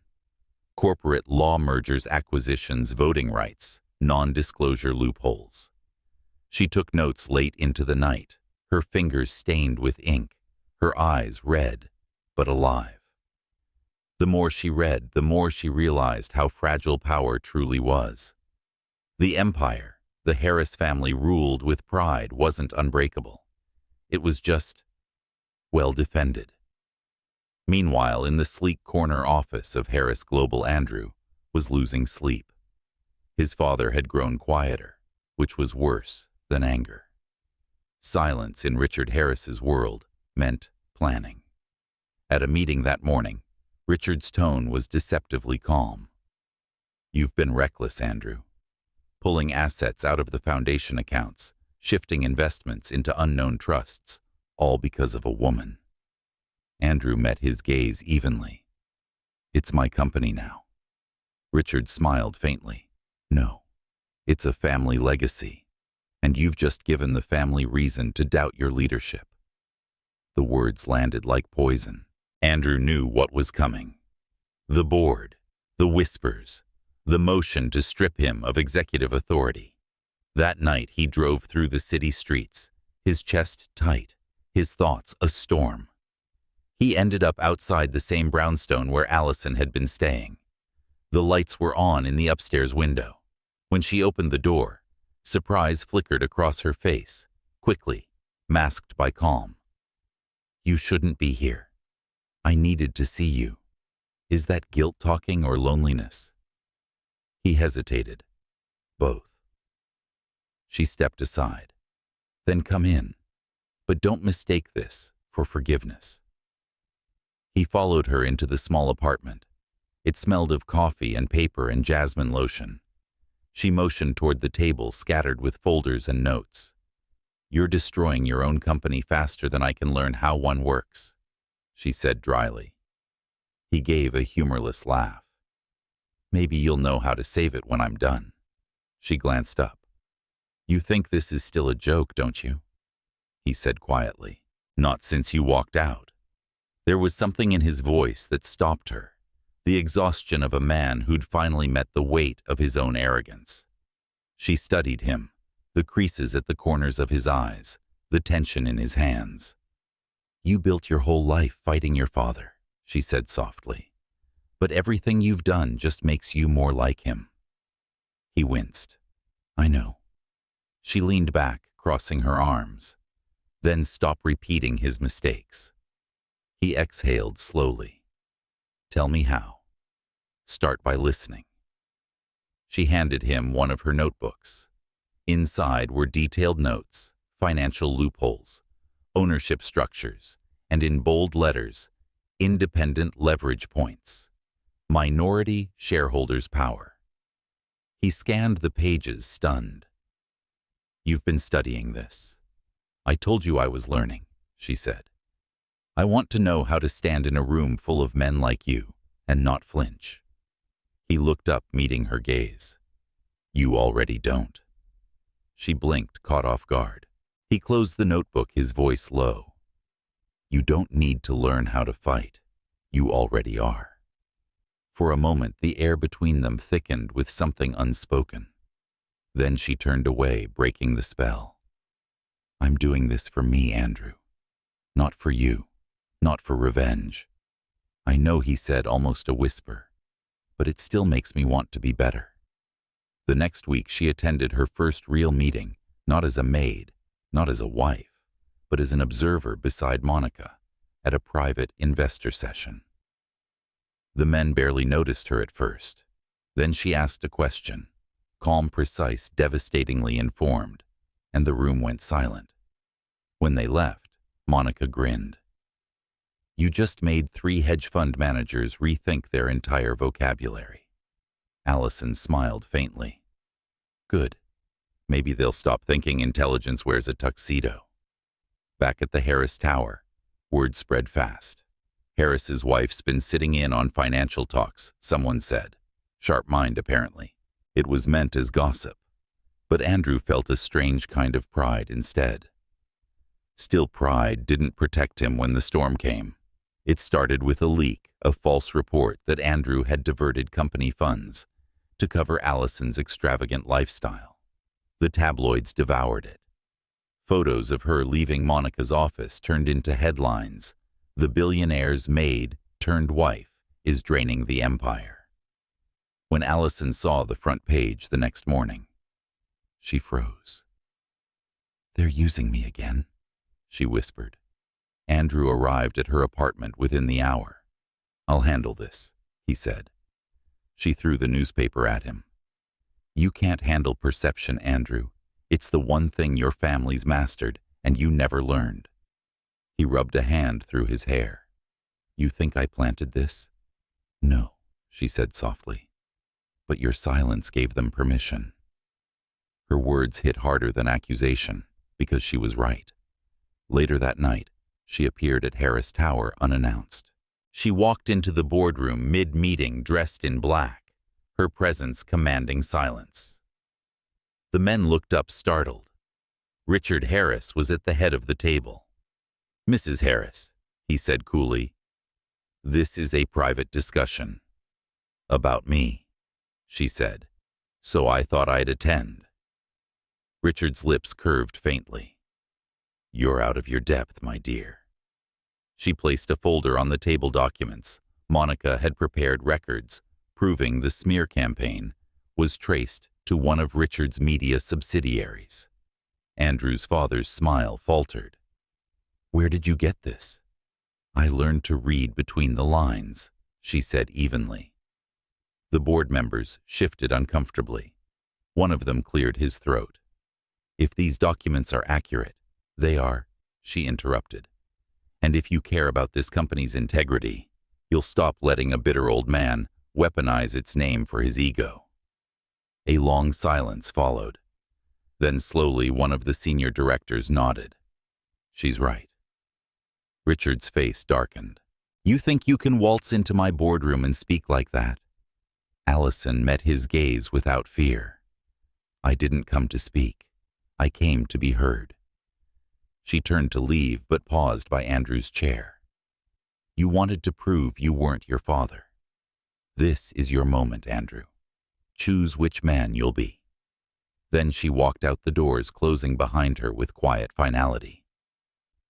Corporate law mergers, acquisitions, voting rights, non-disclosure loopholes. She took notes late into the night, her fingers stained with ink, her eyes red but alive. The more she read, the more she realized how fragile power truly was. The empire the Harris family ruled with pride wasn't unbreakable. It was just well defended. Meanwhile, in the sleek corner office of Harris Global, Andrew was losing sleep. His father had grown quieter, which was worse than anger. Silence in Richard Harris's world meant planning. At a meeting that morning, Richard's tone was deceptively calm. "You've been reckless, Andrew. Pulling assets out of the foundation accounts, shifting investments into unknown trusts, all because of a woman." Andrew met his gaze evenly. "It's my company now." Richard smiled faintly. "No, it's a family legacy, and you've just given the family reason to doubt your leadership." The words landed like poison. Andrew knew what was coming. The board, the whispers, the motion to strip him of executive authority. That night he drove through the city streets, his chest tight, his thoughts a storm. He ended up outside the same brownstone where Allison had been staying. The lights were on in the upstairs window. When she opened the door, surprise flickered across her face, quickly, masked by calm. "You shouldn't be here. I needed to see you. Is that guilt talking or loneliness?" He hesitated. "Both." She stepped aside. "Then come in. But don't mistake this for forgiveness." He followed her into the small apartment. It smelled of coffee and paper and jasmine lotion. She motioned toward the table scattered with folders and notes. "You're destroying your own company faster than I can learn how one works," she said dryly. He gave a humorless laugh. "Maybe you'll know how to save it when I'm done." She glanced up. "You think this is still a joke, don't you?" he said quietly. "Not since you walked out." There was something in his voice that stopped her, the exhaustion of a man who'd finally met the weight of his own arrogance. She studied him, the creases at the corners of his eyes, the tension in his hands. "You built your whole life fighting your father," she said softly. "But everything you've done just makes you more like him." He winced. "I know." She leaned back, crossing her arms. "Then stop repeating his mistakes." He exhaled slowly. "Tell me how." Start by listening." She handed him one of her notebooks. Inside were detailed notes, financial loopholes, ownership structures, and in bold letters, independent leverage points, minority shareholders' power. He scanned the pages, stunned. "You've been studying this. I told you I was learning," she said. "I want to know how to stand in a room full of men like you and not flinch." He looked up, meeting her gaze. "You already don't." She blinked, caught off guard. He closed the notebook, his voice low. "You don't need to learn how to fight. You already are." For a moment, the air between them thickened with something unspoken. Then she turned away, breaking the spell. "I'm doing this for me, Andrew. Not for you. Not for revenge." "I know," he said, almost a whisper, "but it still makes me want to be better." The next week she attended her first real meeting, not as a maid, not as a wife, but as an observer beside Monica, at a private investor session. The men barely noticed her at first. Then she asked a question, calm, precise, devastatingly informed, and the room went silent. When they left, Monica grinned. "You just made 3 hedge fund managers rethink their entire vocabulary." Allison smiled faintly. "Good. Maybe they'll stop thinking intelligence wears a tuxedo." Back at the Harris Tower, word spread fast. "Harris's wife's been sitting in on financial talks," someone said. Sharp mind, apparently. It was meant as gossip. But Andrew felt a strange kind of pride instead. Still, pride didn't protect him when the storm came. It started with a leak, a false report that Andrew had diverted company funds to cover Allison's extravagant lifestyle. The tabloids devoured it. Photos of her leaving Monica's office turned into headlines. "The billionaire's maid turned wife is draining the empire." When Allison saw the front page the next morning, she froze. "They're using me again," she whispered. Andrew arrived at her apartment within the hour. "I'll handle this," he said. She threw the newspaper at him. "You can't handle perception, Andrew. It's the one thing your family's mastered, and you never learned." He rubbed a hand through his hair. "You think I planted this?" "No," she said softly. "But your silence gave them permission." Her words hit harder than accusation, because she was right. Later that night, she appeared at Harris Tower unannounced. She walked into the boardroom mid-meeting dressed in black, her presence commanding silence. The men looked up startled. Richard Harris was at the head of the table. "Mrs. Harris," he said coolly, "this is a private discussion." "About me," she said, "so I thought I'd attend." Richard's lips curved faintly. "You're out of your depth, my dear." She placed a folder on the table. Documents. Monica had prepared records proving the smear campaign was traced to one of Richard's media subsidiaries. Andrew's father's smile faltered. "Where did you get this?" "I learned to read between the lines," she said evenly. The board members shifted uncomfortably. One of them cleared his throat. "If these documents are accurate, they are," she interrupted. "And if you care about this company's integrity, you'll stop letting a bitter old man weaponize its name for his ego." A long silence followed. Then slowly one of the senior directors nodded. "She's right." Richard's face darkened. "You think you can waltz into my boardroom and speak like that?" Allison met his gaze without fear. "I didn't come to speak. I came to be heard." She turned to leave, but paused by Andrew's chair. "You wanted to prove you weren't your father. This is your moment, Andrew. Choose which man you'll be." Then she walked out the doors, closing behind her with quiet finality.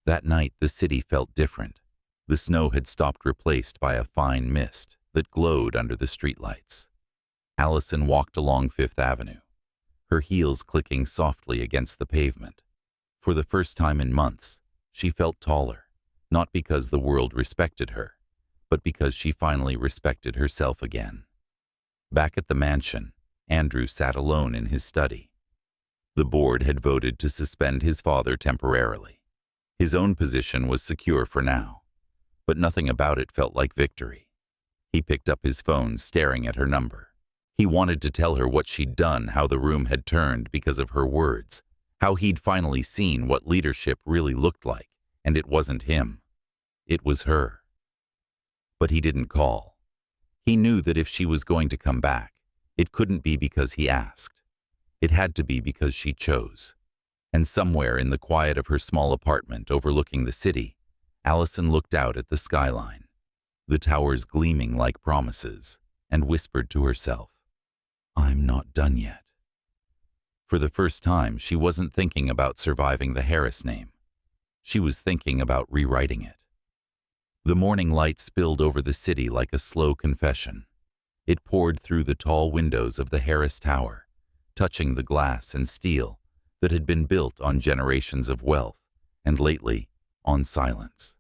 That night the city felt different. The snow had stopped, replaced by a fine mist that glowed under the streetlights. Allison walked along Fifth Avenue, her heels clicking softly against the pavement. For the first time in months, she felt taller, not because the world respected her, but because she finally respected herself again. Back at the mansion, Andrew sat alone in his study. The board had voted to suspend his father temporarily. His own position was secure for now, but nothing about it felt like victory. He picked up his phone, staring at her number. He wanted to tell her what she'd done, how the room had turned because of her words, how he'd finally seen what leadership really looked like, and it wasn't him. It was her. But he didn't call. He knew that if she was going to come back, it couldn't be because he asked. It had to be because she chose. And somewhere in the quiet of her small apartment overlooking the city, Allison looked out at the skyline, the towers gleaming like promises, and whispered to herself, "I'm not done yet." For the first time, she wasn't thinking about surviving the Harris name. She was thinking about rewriting it. The morning light spilled over the city like a slow confession. It poured through the tall windows of the Harris Tower, touching the glass and steel that had been built on generations of wealth, and lately, on silence.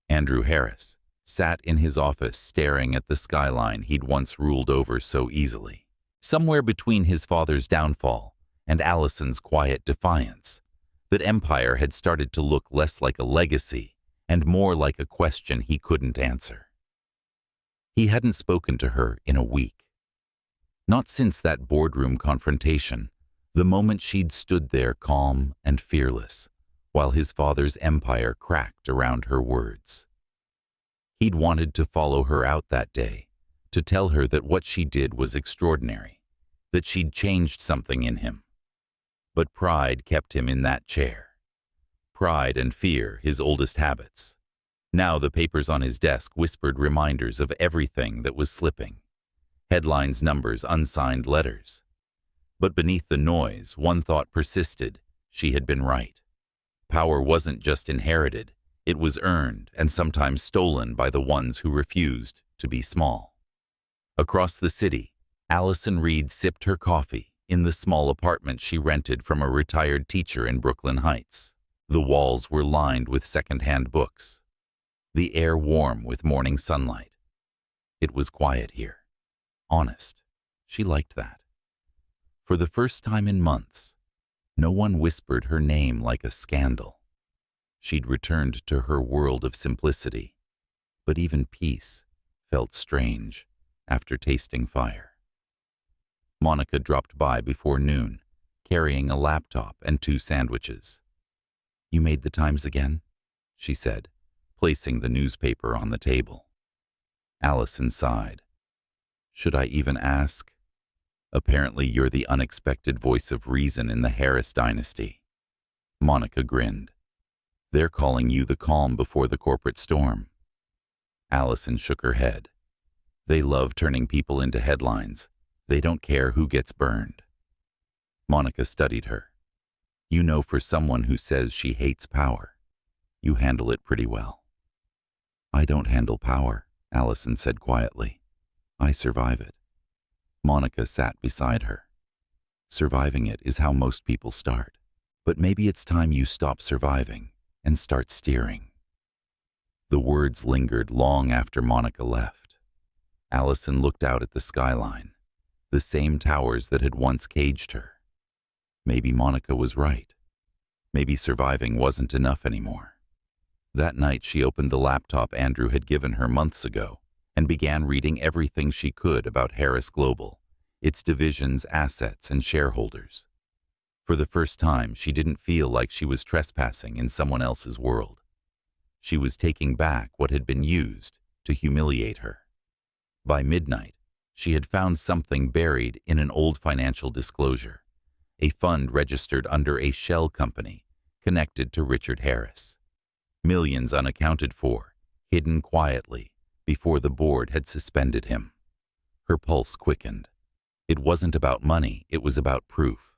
Andrew Harris sat in his office staring at the skyline he'd once ruled over so easily. Somewhere between his father's downfall and Allison's quiet defiance, that empire had started to look less like a legacy and more like a question he couldn't answer. He hadn't spoken to her in a week. Not since that boardroom confrontation, the moment she'd stood there calm and fearless, while his father's empire cracked around her words. He'd wanted to follow her out that day, to tell her that what she did was extraordinary, that she'd changed something in him. But pride kept him in that chair. Pride and fear, his oldest habits. Now the papers on his desk whispered reminders of everything that was slipping. Headlines, numbers, unsigned letters. But beneath the noise, one thought persisted: she had been right. Power wasn't just inherited, it was earned and sometimes stolen by the ones who refused to be small. Across the city, Allison Reed sipped her coffee in the small apartment she rented from a retired teacher in Brooklyn Heights. The walls were lined with second-hand books, the air warm with morning sunlight. It was quiet here. Honest. She liked that. For the first time in months, no one whispered her name like a scandal. She'd returned to her world of simplicity, but even peace felt strange after tasting fire. Monica dropped by before noon, carrying a laptop and 2 sandwiches. "You made the Times again?" she said, placing the newspaper on the table. Allison sighed. "Should I even ask? Apparently you're the unexpected voice of reason in the Harris dynasty." Monica grinned. "They're calling you the calm before the corporate storm." Allison shook her head. "They love turning people into headlines. They don't care who gets burned." Monica studied her. "You know, for someone who says she hates power, you handle it pretty well." "I don't handle power," Allison said quietly. "I survive it." Monica sat beside her. "Surviving it is how most people start. But maybe it's time you stop surviving and start steering." The words lingered long after Monica left. Allison looked out at the skyline, the same towers that had once caged her. Maybe Monica was right. Maybe surviving wasn't enough anymore. That night she opened the laptop Andrew had given her months ago and began reading everything she could about Harris Global, its divisions, assets, and shareholders. For the first time, she didn't feel like she was trespassing in someone else's world. She was taking back what had been used to humiliate her. By midnight, she had found something buried in an old financial disclosure, a fund registered under a shell company connected to Richard Harris. Millions unaccounted for, hidden quietly, before the board had suspended him. Her pulse quickened. It wasn't about money, it was about proof.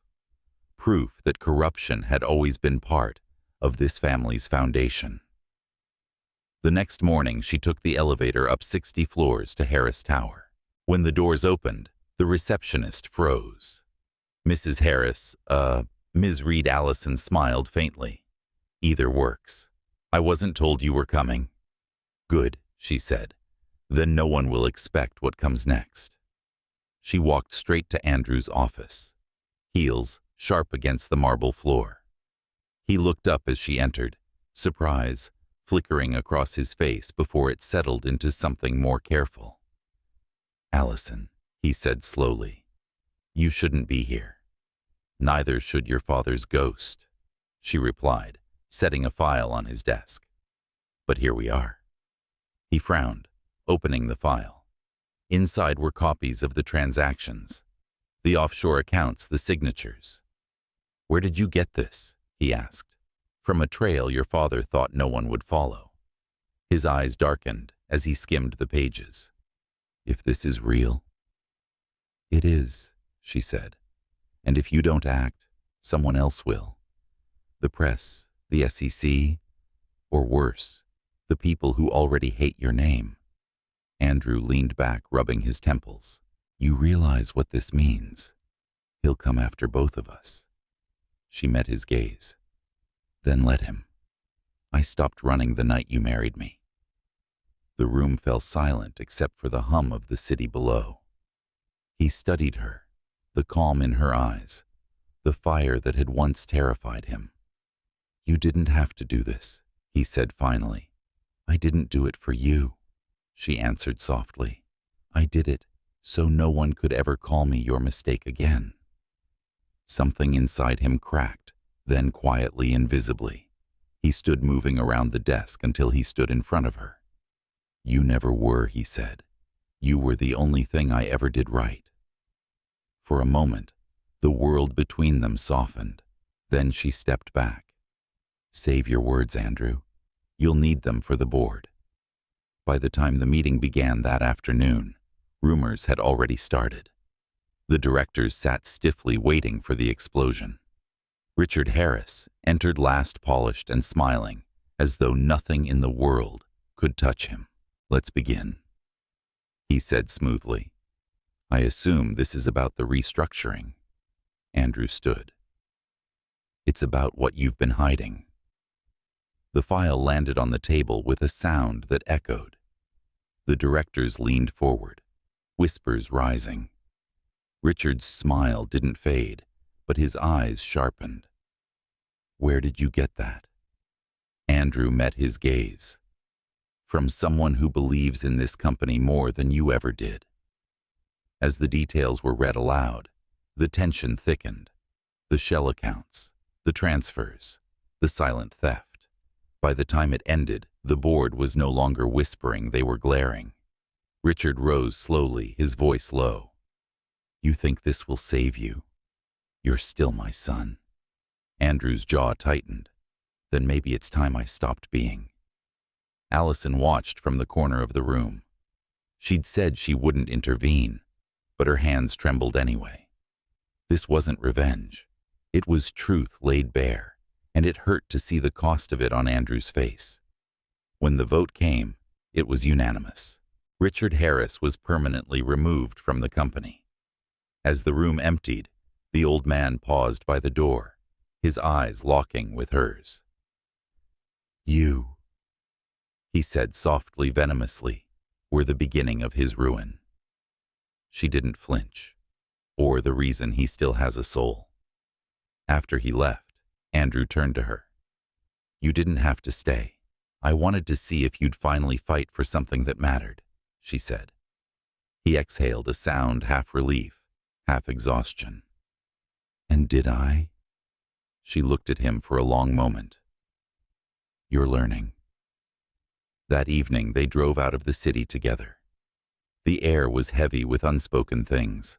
Proof that corruption had always been part of this family's foundation. The next morning, she took the elevator up 60 floors to Harris Tower. When the doors opened, the receptionist froze. "Mrs. Harris, Ms. Reed." Allison smiled faintly. "Either works. I wasn't told you were coming." "Good," she said. "Then no one will expect what comes next." She walked straight to Andrew's office, heels sharp against the marble floor. He looked up as she entered, surprise flickering across his face before it settled into something more careful. "Allison," he said slowly, "you shouldn't be here. Neither should your father's ghost," she replied, setting a file on his desk. "But here we are." He frowned, opening the file. Inside were copies of the transactions, the offshore accounts, the signatures. "Where did you get this?" he asked. "From a trail your father thought no one would follow." His eyes darkened as he skimmed the pages. "If this is real?" "It is," she said. "And if you don't act, someone else will. The press, the SEC, or worse, the people who already hate your name." Andrew leaned back, rubbing his temples. "You realize what this means? He'll come after both of us." She met his gaze. "Then let him. I stopped running the night you married me." The room fell silent except for the hum of the city below. He studied her, the calm in her eyes, the fire that had once terrified him. "You didn't have to do this," he said finally. "I didn't do it for you," she answered softly. "I did it so no one could ever call me your mistake again." Something inside him cracked, then quietly, invisibly. He stood moving around the desk until he stood in front of her. "You never were," he said. "You were the only thing I ever did right." For a moment, the world between them softened. Then she stepped back. "Save your words, Andrew. You'll need them for the board." By the time the meeting began that afternoon, rumors had already started. The directors sat stiffly waiting for the explosion. Richard Harris entered last, polished and smiling, as though nothing in the world could touch him. "Let's begin," he said smoothly. "I assume this is about the restructuring." Andrew stood. "It's about what you've been hiding." The file landed on the table with a sound that echoed. The directors leaned forward, whispers rising. Richard's smile didn't fade, but his eyes sharpened. "Where did you get that?" Andrew met his gaze. "From someone who believes in this company more than you ever did." As the details were read aloud, the tension thickened. The shell accounts, the transfers, the silent theft. By the time it ended, the board was no longer whispering, they were glaring. Richard rose slowly, his voice low. "You think this will save you? You're still my son." Andrew's jaw tightened. "Then maybe it's time I stopped being." Allison watched from the corner of the room. She'd said she wouldn't intervene, but her hands trembled anyway. This wasn't revenge. It was truth laid bare, and it hurt to see the cost of it on Andrew's face. When the vote came, it was unanimous. Richard Harris was permanently removed from the company. As the room emptied, the old man paused by the door, his eyes locking with hers. "You," he said softly, venomously, "were the beginning of his ruin." She didn't flinch, or the reason he still has a soul. After he left, Andrew turned to her. "You didn't have to stay. I wanted to see if you'd finally fight for something that mattered," she said. He exhaled, a sound half relief, half exhaustion. "And did I?" She looked at him for a long moment. "You're learning." That evening they drove out of the city together. The air was heavy with unspoken things.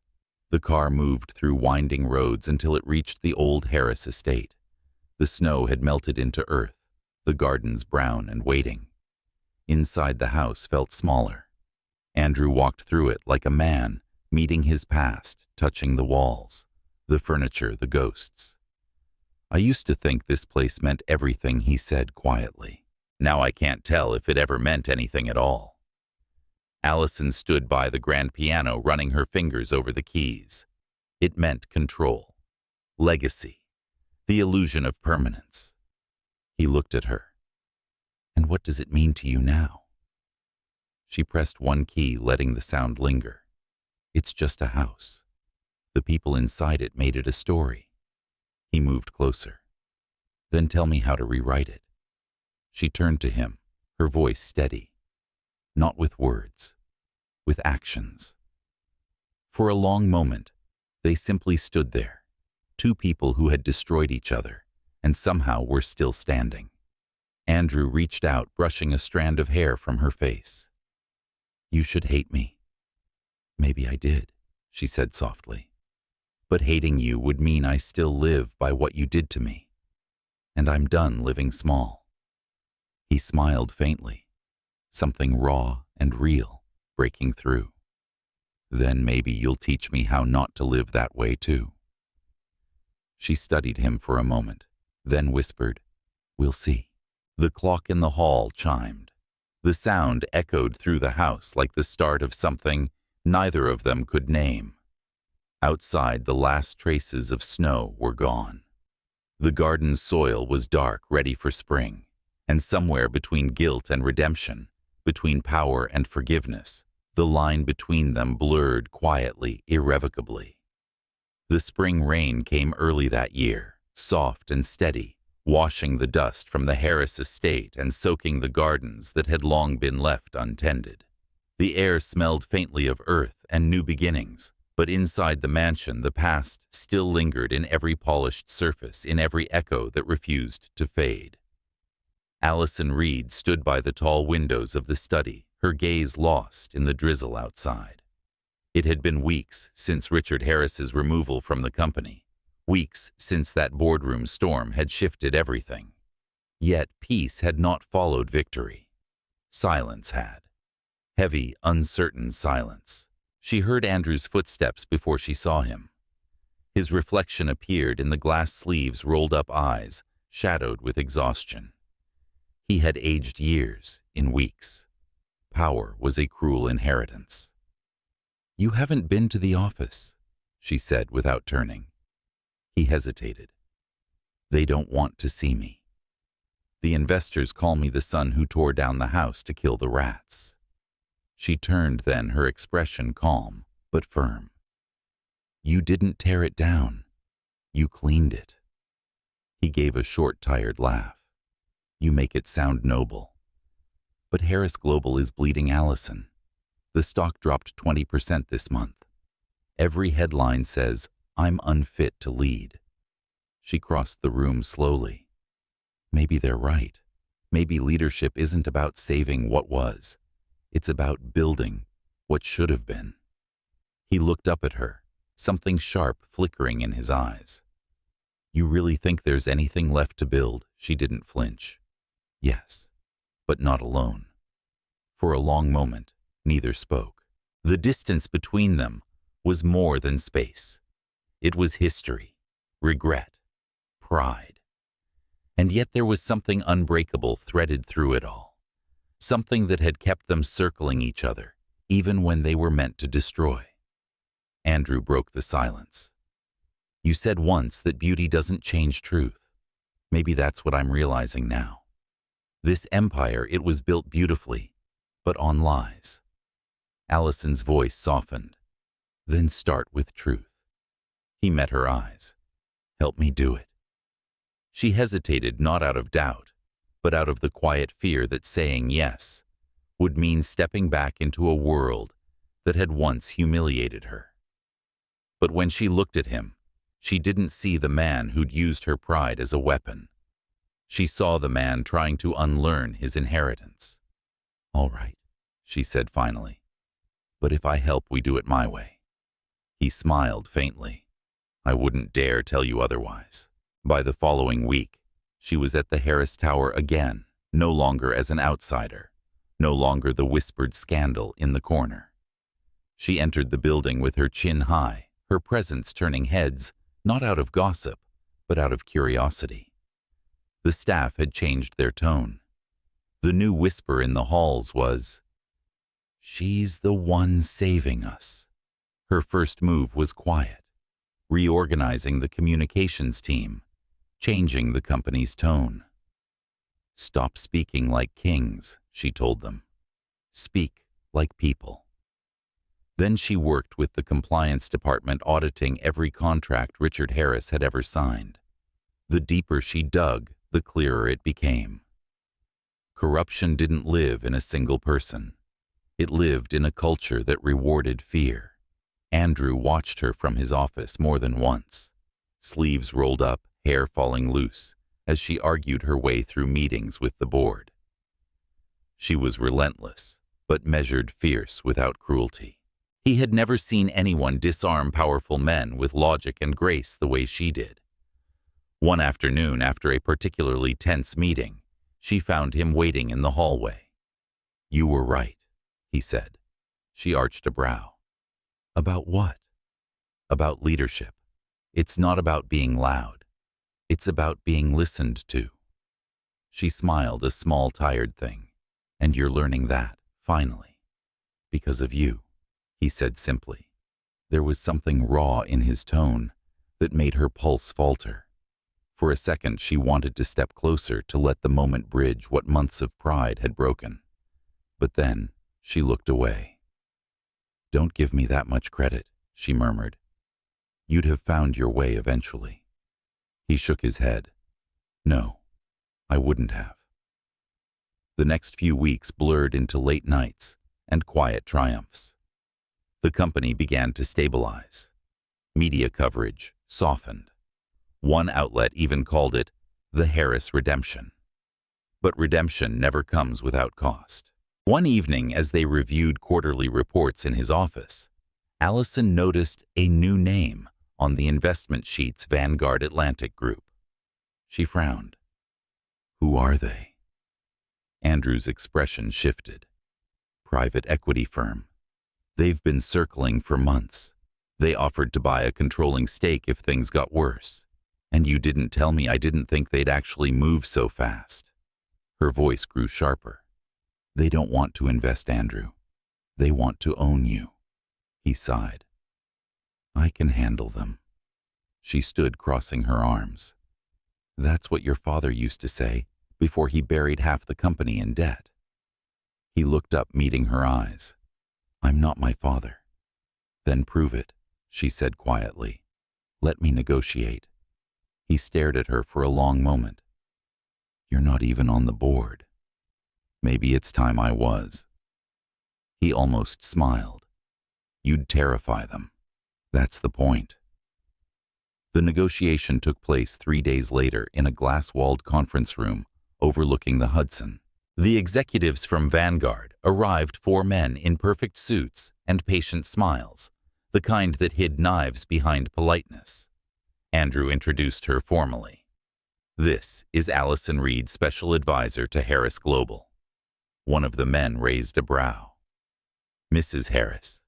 The car moved through winding roads until it reached the old Harris estate. The snow had melted into earth, the gardens brown and waiting. Inside, the house felt smaller. Andrew walked through it like a man, meeting his past, touching the walls, the furniture, the ghosts. "I used to think this place meant everything," he said quietly. "Now I can't tell if it ever meant anything at all." Allison stood by the grand piano, running her fingers over the keys. It meant control, legacy, the illusion of permanence. He looked at her. "And what does it mean to you now?" She pressed one key, letting the sound linger. It's just a house. The people inside it made it a story. He moved closer. Then tell me how to rewrite it. She turned to him, her voice steady. Not with words, with actions. For a long moment, they simply stood there, two people who had destroyed each other, and somehow were still standing. Andrew reached out, brushing a strand of hair from her face. You should hate me. Maybe I did, she said softly. But hating you would mean I still live by what you did to me. And I'm done living small. He smiled faintly, something raw and real breaking through. Then maybe you'll teach me how not to live that way too. She studied him for a moment, then whispered, We'll see. The clock in the hall chimed. The sound echoed through the house like the start of something neither of them could name. Outside, the last traces of snow were gone. The garden's soil was dark, ready for spring, and somewhere between guilt and redemption, between power and forgiveness, the line between them blurred quietly, irrevocably. The spring rain came early that year, soft and steady, washing the dust from the Harris estate and soaking the gardens that had long been left untended. The air smelled faintly of earth and new beginnings, but inside the mansion the past still lingered in every polished surface, in every echo that refused to fade. Allison Reed stood by the tall windows of the study, her gaze lost in the drizzle outside. It had been weeks since Richard Harris's removal from the company, weeks since that boardroom storm had shifted everything. Yet peace had not followed victory. Silence had. Heavy, uncertain silence. She heard Andrew's footsteps before she saw him. His reflection appeared in the glass sleeves' rolled-up eyes, shadowed with exhaustion. He had aged years in weeks. Power was a cruel inheritance. You haven't been to the office, she said without turning. He hesitated. They don't want to see me. The investors call me the son who tore down the house to kill the rats. She turned then, her expression calm but firm. You didn't tear it down. You cleaned it. He gave a short, tired laugh. You make it sound noble. But Harris Global is bleeding Allison. The stock dropped 20% this month. Every headline says, I'm unfit to lead. She crossed the room slowly. Maybe they're right. Maybe leadership isn't about saving what was. It's about building what should have been. He looked up at her, something sharp flickering in his eyes. You really think there's anything left to build? She didn't flinch. Yes, but not alone. For a long moment, neither spoke. The distance between them was more than space. It was history, regret, pride. And yet there was something unbreakable threaded through it all. Something that had kept them circling each other, even when they were meant to destroy. Andrew broke the silence. You said once that beauty doesn't change truth. Maybe that's what I'm realizing now. This empire, it was built beautifully, but on lies. Allison's voice softened. Then start with truth. He met her eyes. Help me do it. She hesitated, not out of doubt, but out of the quiet fear that saying yes would mean stepping back into a world that had once humiliated her. But when she looked at him, she didn't see the man who'd used her pride as a weapon. She saw the man trying to unlearn his inheritance. All right, she said finally, but if I help, we do it my way. He smiled faintly. I wouldn't dare tell you otherwise. By the following week, she was at the Harris Tower again, no longer as an outsider, no longer the whispered scandal in the corner. She entered the building with her chin high, her presence turning heads, not out of gossip, but out of curiosity. The staff had changed their tone. The new whisper in the halls was, She's the one saving us. Her first move was quiet, reorganizing the communications team, changing the company's tone. Stop speaking like kings, she told them. Speak like people. Then she worked with the compliance department auditing every contract Richard Harris had ever signed. The deeper she dug, the clearer it became. Corruption didn't live in a single person. It lived in a culture that rewarded fear. Andrew watched her from his office more than once, sleeves rolled up, hair falling loose, as she argued her way through meetings with the board. She was relentless, but measured fierce without cruelty. He had never seen anyone disarm powerful men with logic and grace the way she did. One afternoon, after a particularly tense meeting, she found him waiting in the hallway. "You were right," he said. She arched a brow. "About what?" "About leadership. It's not about being loud. It's about being listened to." She smiled, a small, tired thing. "And you're learning that, finally. Because of you," he said simply. There was something raw in his tone that made her pulse falter. For a second, she wanted to step closer to let the moment bridge what months of pride had broken. But then she looked away. "Don't give me that much credit," she murmured. "You'd have found your way eventually." He shook his head. "No, I wouldn't have." The next few weeks blurred into late nights and quiet triumphs. The company began to stabilize. Media coverage softened. One outlet even called it the Harris redemption. But redemption never comes without cost. One evening, as they reviewed quarterly reports in his office, Allison noticed a new name on the investment sheet's Vanguard Atlantic Group. She frowned. "Who are they?" Andrew's expression shifted. "Private equity firm. They've been circling for months. They offered to buy a controlling stake if things got worse. And you didn't tell me. I didn't think they'd actually move so fast." Her voice grew sharper. "They don't want to invest, Andrew. They want to own you." He sighed. "I can handle them." She stood, crossing her arms. "That's what your father used to say before he buried half the company in debt." He looked up, meeting her eyes. "I'm not my father." "Then prove it," she said quietly. "Let me negotiate." He stared at her for a long moment. "You're not even on the board." "Maybe it's time I was." He almost smiled. "You'd terrify them. That's the point." The negotiation took place 3 days later in a glass-walled conference room overlooking the Hudson. The executives from Vanguard arrived, 4 men in perfect suits and patient smiles, the kind that hid knives behind politeness. Andrew introduced her formally. "This is Allison Reed, special advisor to Harris Global." One of the men raised a brow. "Mrs. Harris."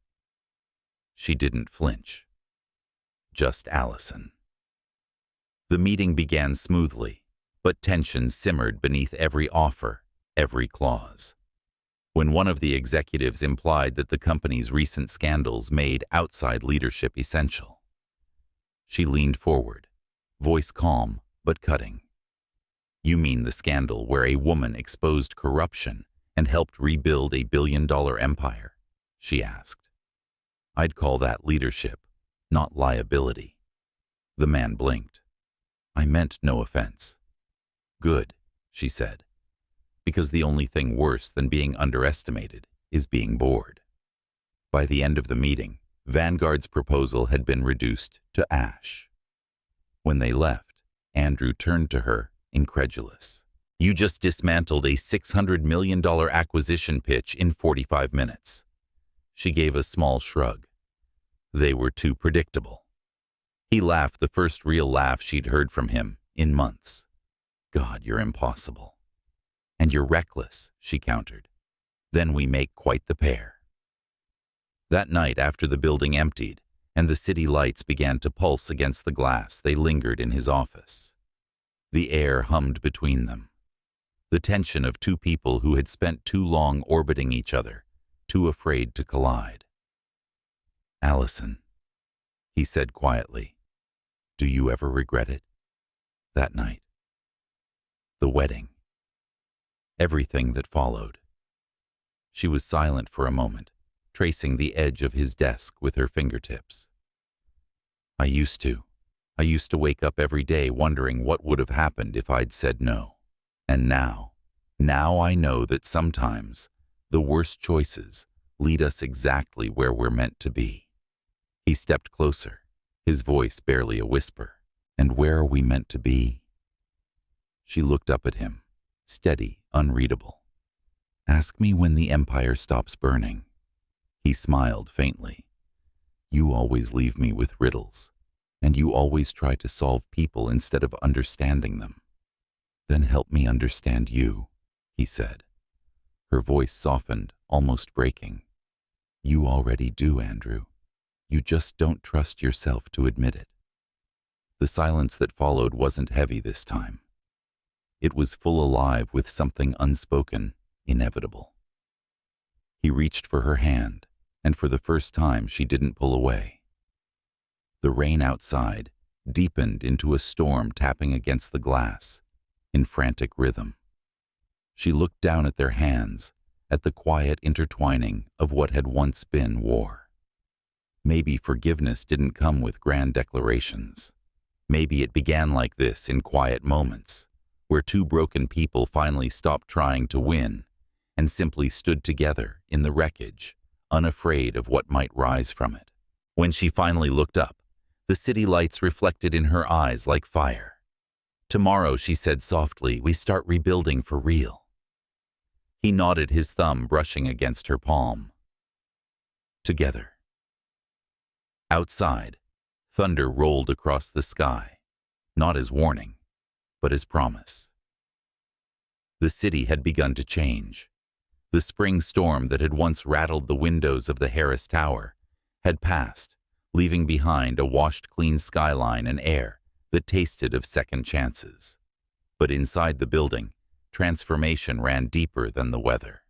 She didn't flinch. Just Allison. The meeting began smoothly, but tension simmered beneath every offer, every clause. When one of the executives implied that the company's recent scandals made outside leadership essential, she leaned forward, voice calm but cutting. "You mean the scandal where a woman exposed corruption and helped rebuild a billion-dollar empire?" she asked. "I'd call that leadership, not liability." The man blinked. "I meant no offense." "Good," she said, "because the only thing worse than being underestimated is being bored." By the end of the meeting, Vanguard's proposal had been reduced to ash. When they left, Andrew turned to her, incredulous. "You just dismantled a $600 million acquisition pitch in 45 minutes. She gave a small shrug. They were too predictable. He laughed, the first real laugh she'd heard from him in months. "God, you're impossible." "And you're reckless," she countered. "Then we make quite the pair." That night, after the building emptied and the city lights began to pulse against the glass, they lingered in his office. The air hummed between them. The tension of 2 people who had spent too long orbiting each other, too afraid to collide. "Allison," he said quietly, "do you ever regret it?" That night. The wedding. Everything that followed. She was silent for a moment, tracing the edge of his desk with her fingertips. I used to. I used to wake up every day wondering what would have happened if I'd said no. And now I know that sometimes the worst choices lead us exactly where we're meant to be. He stepped closer, his voice barely a whisper. And where are we meant to be? She looked up at him, steady, unreadable. Ask me when the empire stops burning. He smiled faintly. You always leave me with riddles, and you always try to solve people instead of understanding them. Then help me understand you, he said. Her voice softened, almost breaking. You already do, Andrew. You just don't trust yourself to admit it. The silence that followed wasn't heavy this time. It was full alive with something unspoken, inevitable. He reached for her hand, and for the first time she didn't pull away. The rain outside deepened into a storm tapping against the glass, in frantic rhythm. She looked down at their hands, at the quiet intertwining of what had once been war. Maybe forgiveness didn't come with grand declarations. Maybe it began like this in quiet moments, where two broken people finally stopped trying to win and simply stood together in the wreckage, unafraid of what might rise from it. When she finally looked up, the city lights reflected in her eyes like fire. Tomorrow, she said softly, we start rebuilding for real. He nodded, his thumb brushing against her palm. Together. Outside, thunder rolled across the sky, not as warning, but as promise. The city had begun to change. The spring storm that had once rattled the windows of the Harris Tower had passed, leaving behind a washed-clean skyline and air that tasted of second chances. But inside the building, transformation ran deeper than the weather.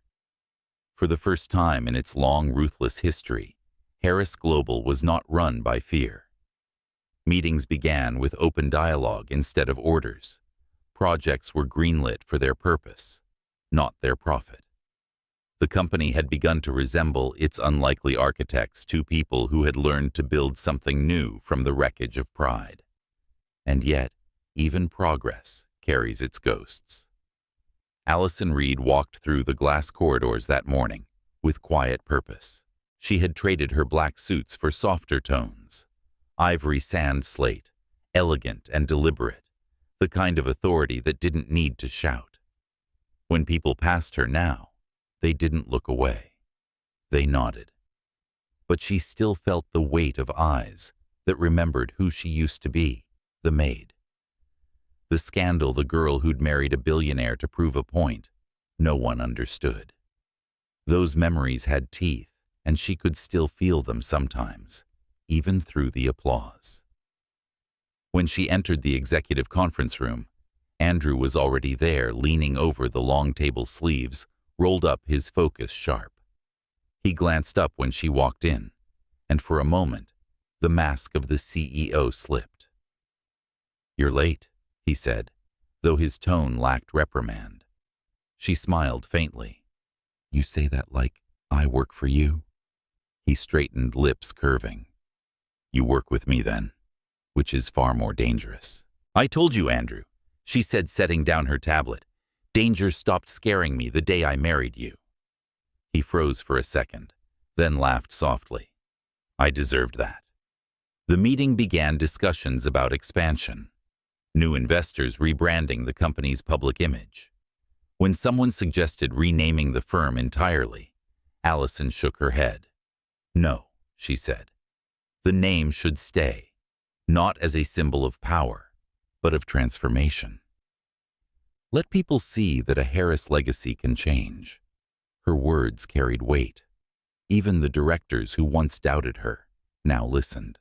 For the first time in its long, ruthless history, Harris Global was not run by fear. Meetings began with open dialogue instead of orders. Projects were greenlit for their purpose, not their profit. The company had begun to resemble its unlikely architects, two people who had learned to build something new from the wreckage of pride. And yet, even progress carries its ghosts. Allison Reed walked through the glass corridors that morning with quiet purpose. She had traded her black suits for softer tones. Ivory sand slate, elegant and deliberate, the kind of authority that didn't need to shout. When people passed her now, they didn't look away. They nodded. But she still felt the weight of eyes that remembered who she used to be, the maid. The scandal, the girl who'd married a billionaire to prove a point, no one understood. Those memories had teeth, and she could still feel them sometimes, even through the applause. When she entered the executive conference room, Andrew was already there, leaning over the long table sleeves, rolled up, his focus sharp. He glanced up when she walked in, and for a moment, the mask of the CEO slipped. "You're late," he said, though his tone lacked reprimand. She smiled faintly. "You say that like I work for you?" He straightened, lips curving. "You work with me then, which is far more dangerous." "I told you, Andrew," she said, setting down her tablet. "Danger stopped scaring me the day I married you." He froze for a second, then laughed softly. "I deserved that." The meeting began discussions about expansion. New investors rebranding the company's public image. When someone suggested renaming the firm entirely, Allison shook her head. "No," she said. "The name should stay, not as a symbol of power, but of transformation. Let people see that a Harris legacy can change." Her words carried weight. Even the directors who once doubted her now listened.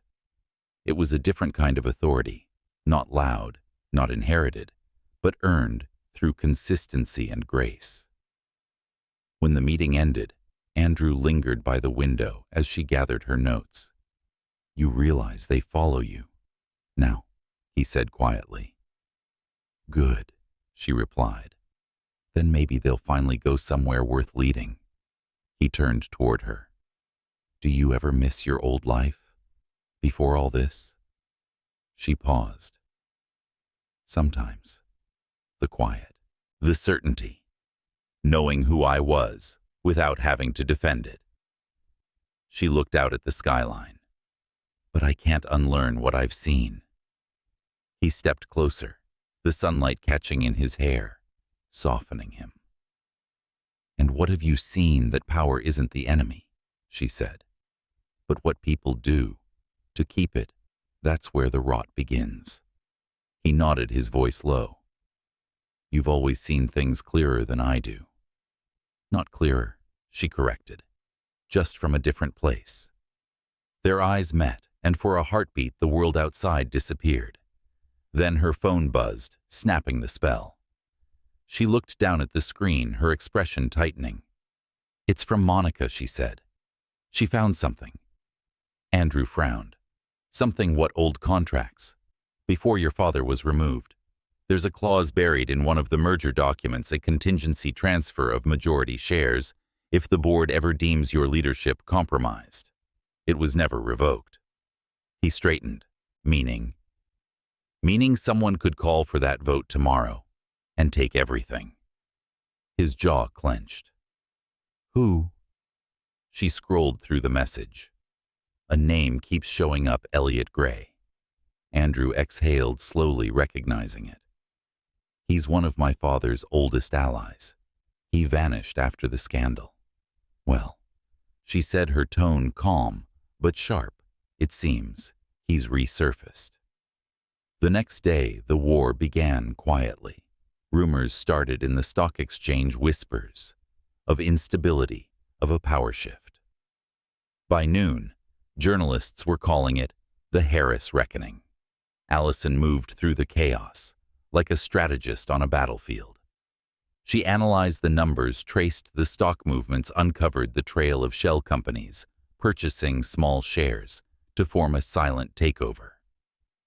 It was a different kind of authority, not loud, not inherited, but earned through consistency and grace. When the meeting ended, Andrew lingered by the window as she gathered her notes. "You realize they follow you now," he said quietly. "Good," she replied. "Then maybe they'll finally go somewhere worth leading." He turned toward her. Do you ever miss your old life? Before all this? She paused. Sometimes. The quiet. The certainty. Knowing who I was, without having to defend it. She looked out at the skyline. But I can't unlearn what I've seen. He stepped closer, the sunlight catching in his hair, softening him. And what have you seen that power isn't the enemy? She said. But what people do, to keep it, that's where the rot begins. He nodded, his voice low. You've always seen things clearer than I do. Not clearer, she corrected, just from a different place. Their eyes met, and for a heartbeat the world outside disappeared. Then her phone buzzed, snapping the spell. She looked down at the screen, her expression tightening. It's from Monica, she said. She found something. Andrew frowned. Something what? Old contracts. Before your father was removed. There's a clause buried in one of the merger documents, a contingency transfer of majority shares, if the board ever deems your leadership compromised. It was never revoked. He straightened. Meaning someone could call for that vote tomorrow and take everything. His jaw clenched. Who? She scrolled through the message. A name keeps showing up, Elliot Gray. Andrew exhaled slowly, recognizing it. He's one of my father's oldest allies. He vanished after the scandal. Well, she said, her tone calm, but sharp. It seems he's resurfaced. The next day, the war began quietly. Rumors started in the stock exchange, whispers of instability, of a power shift. By noon, journalists were calling it the Harris Reckoning. Allison moved through the chaos, like a strategist on a battlefield. She analyzed the numbers, traced the stock movements, uncovered the trail of shell companies, purchasing small shares to form a silent takeover.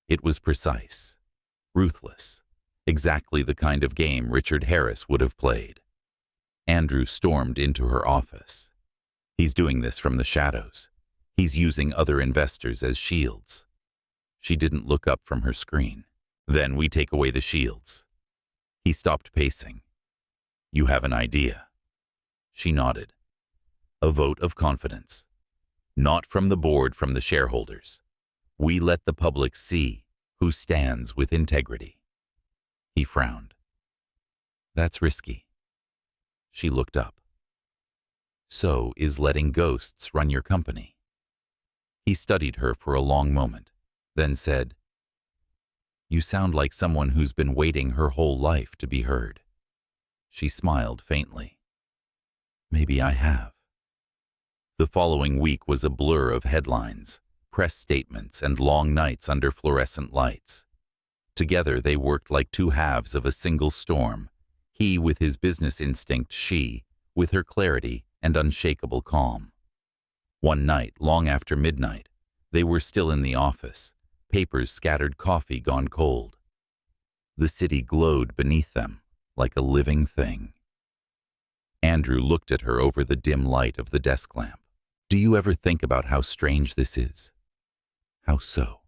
It was precise, ruthless, exactly the kind of game Richard Harris would have played. Andrew stormed into her office. He's doing this from the shadows. He's using other investors as shields. She didn't look up from her screen. Then we take away the shields. He stopped pacing. You have an idea. She nodded. A vote of confidence. Not from the board, from the shareholders. We let the public see who stands with integrity. He frowned. That's risky. She looked up. So is letting ghosts run your company. He studied her for a long moment, then said, You sound like someone who's been waiting her whole life to be heard. She smiled faintly. Maybe I have. The following week was a blur of headlines, press statements, and long nights under fluorescent lights. Together they worked like two halves of a single storm, he with his business instinct, she with her clarity and unshakable calm. One night, long after midnight, they were still in the office, papers scattered, coffee gone cold. The city glowed beneath them like a living thing. Andrew looked at her over the dim light of the desk lamp. Do you ever think about how strange this is? How so?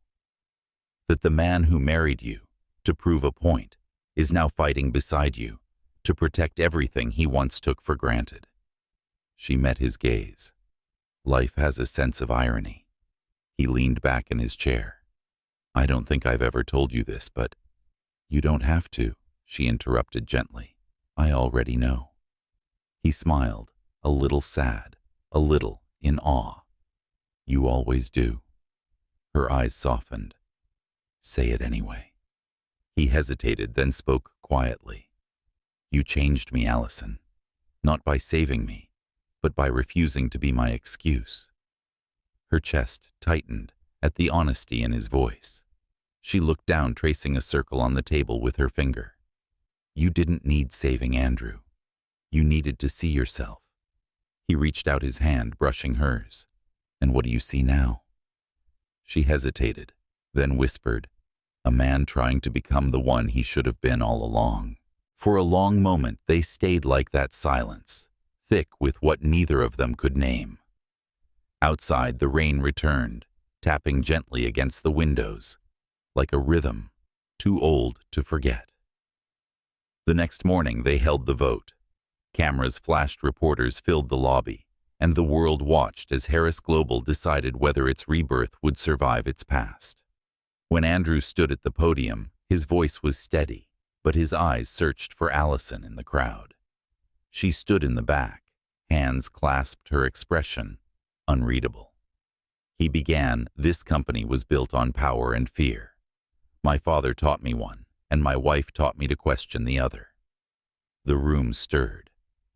That the man who married you, to prove a point, is now fighting beside you, to protect everything he once took for granted. She met his gaze. Life has a sense of irony. He leaned back in his chair. I don't think I've ever told you this, but you don't have to, she interrupted gently. I already know. He smiled, a little sad, a little in awe. You always do. Her eyes softened. Say it anyway. He hesitated, then spoke quietly. You changed me, Allison. Not by saving me, but by refusing to be my excuse. Her chest tightened at the honesty in his voice. She looked down, tracing a circle on the table with her finger. You didn't need saving, Andrew. You needed to see yourself. He reached out his hand, brushing hers. And what do you see now? She hesitated, then whispered, a man trying to become the one he should have been all along. For a long moment they stayed like that, silence, thick with what neither of them could name. Outside, the rain returned, tapping gently against the windows, like a rhythm, too old to forget. The next morning, they held the vote. Cameras flashed, reporters filled the lobby, and the world watched as Harris Global decided whether its rebirth would survive its past. When Andrew stood at the podium, his voice was steady, but his eyes searched for Allison in the crowd. She stood in the back, hands clasped, her expression unreadable. He began, "This company was built on power and fear. My father taught me one, and my wife taught me to question the other." The room stirred.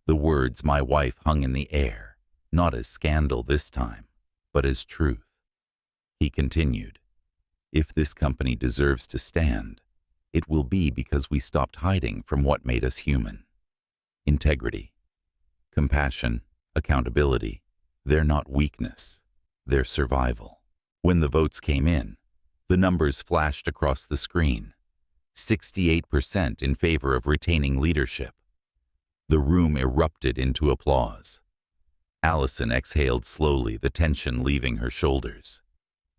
The words "my wife" hung in the air, not as scandal this time, but as truth. He continued, "If this company deserves to stand, it will be because we stopped hiding from what made us human. Integrity, compassion, accountability, they're not weakness, they're survival." When the votes came in, the numbers flashed across the screen. 68% in favor of retaining leadership. The room erupted into applause. Allison exhaled slowly, the tension leaving her shoulders.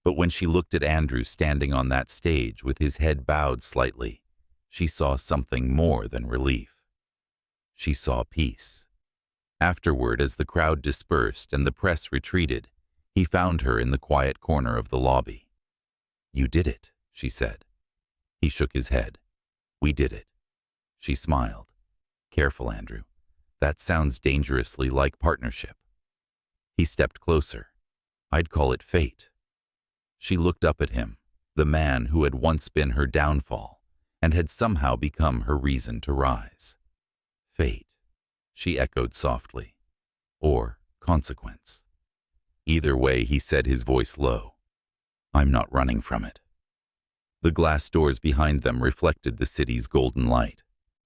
But when she looked at Andrew standing on that stage with his head bowed slightly, she saw something more than relief. She saw peace. Afterward, as the crowd dispersed and the press retreated, he found her in the quiet corner of the lobby. "You did it," she said. He shook his head. "We did it." She smiled. "Careful, Andrew. That sounds dangerously like partnership." He stepped closer. "I'd call it fate." She looked up at him, the man who had once been her downfall and had somehow become her reason to rise. "Fate," she echoed softly. "Or consequence." Either way, he said, his voice low, "I'm not running from it." The glass doors behind them reflected the city's golden light.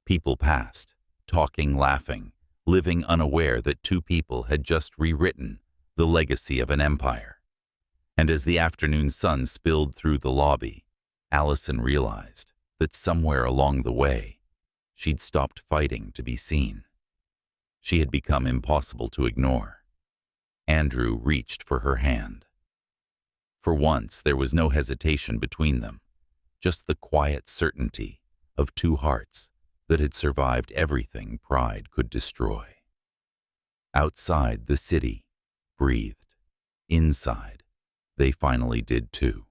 People passed, talking, laughing, living unaware that two people had just rewritten the legacy of an empire. And as the afternoon sun spilled through the lobby, Allison realized that somewhere along the way, she'd stopped fighting to be seen. She had become impossible to ignore. Andrew reached for her hand. For once, there was no hesitation between them, just the quiet certainty of two hearts that had survived everything pride could destroy. Outside, the city breathed. Inside, they finally did too.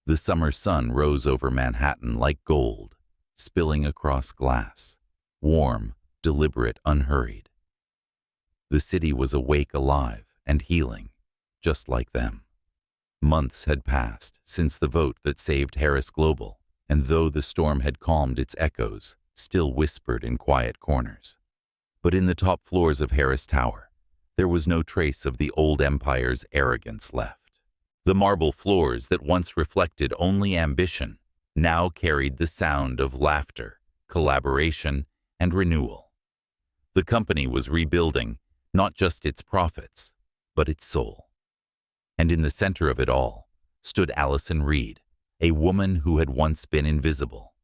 The summer sun rose over Manhattan like gold, spilling across glass, warm, deliberate, unhurried. The city was awake, alive, and healing, just like them. Months had passed since the vote that saved Harris Global, and though the storm had calmed, its echoes still whispered in quiet corners. But in the top floors of Harris Tower, there was no trace of the old empire's arrogance left. The marble floors that once reflected only ambition now carried the sound of laughter, collaboration, and renewal. The company was rebuilding not just its profits, but its soul. And in the center of it all stood Allison Reed, a woman who had once been invisible,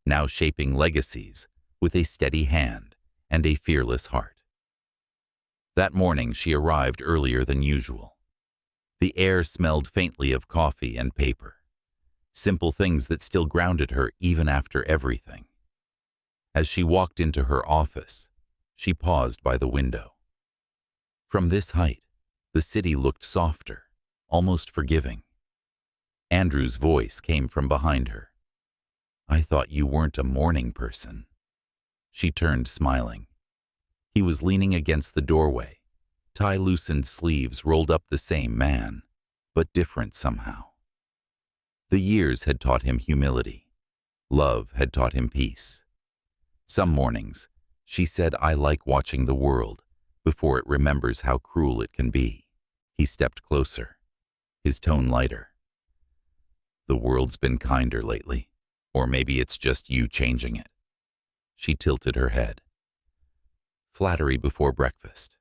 now shaping legacies with a steady hand and a fearless heart. That morning she arrived earlier than usual. The air smelled faintly of coffee and paper, simple things that still grounded her even after everything. As she walked into her office, she paused by the window. From this height, the city looked softer, almost forgiving. Andrew's voice came from behind her. "I thought you weren't a morning person." She turned, smiling. He was leaning against the doorway, tie-loosened sleeves rolled up, the same man, but different somehow. The years had taught him humility. Love had taught him peace. Some mornings, she said, "I like watching the world before it remembers how cruel it can be." He stepped closer, his tone lighter. "The world's been kinder lately, or maybe it's just you changing it." She tilted her head. "Flattery before breakfast.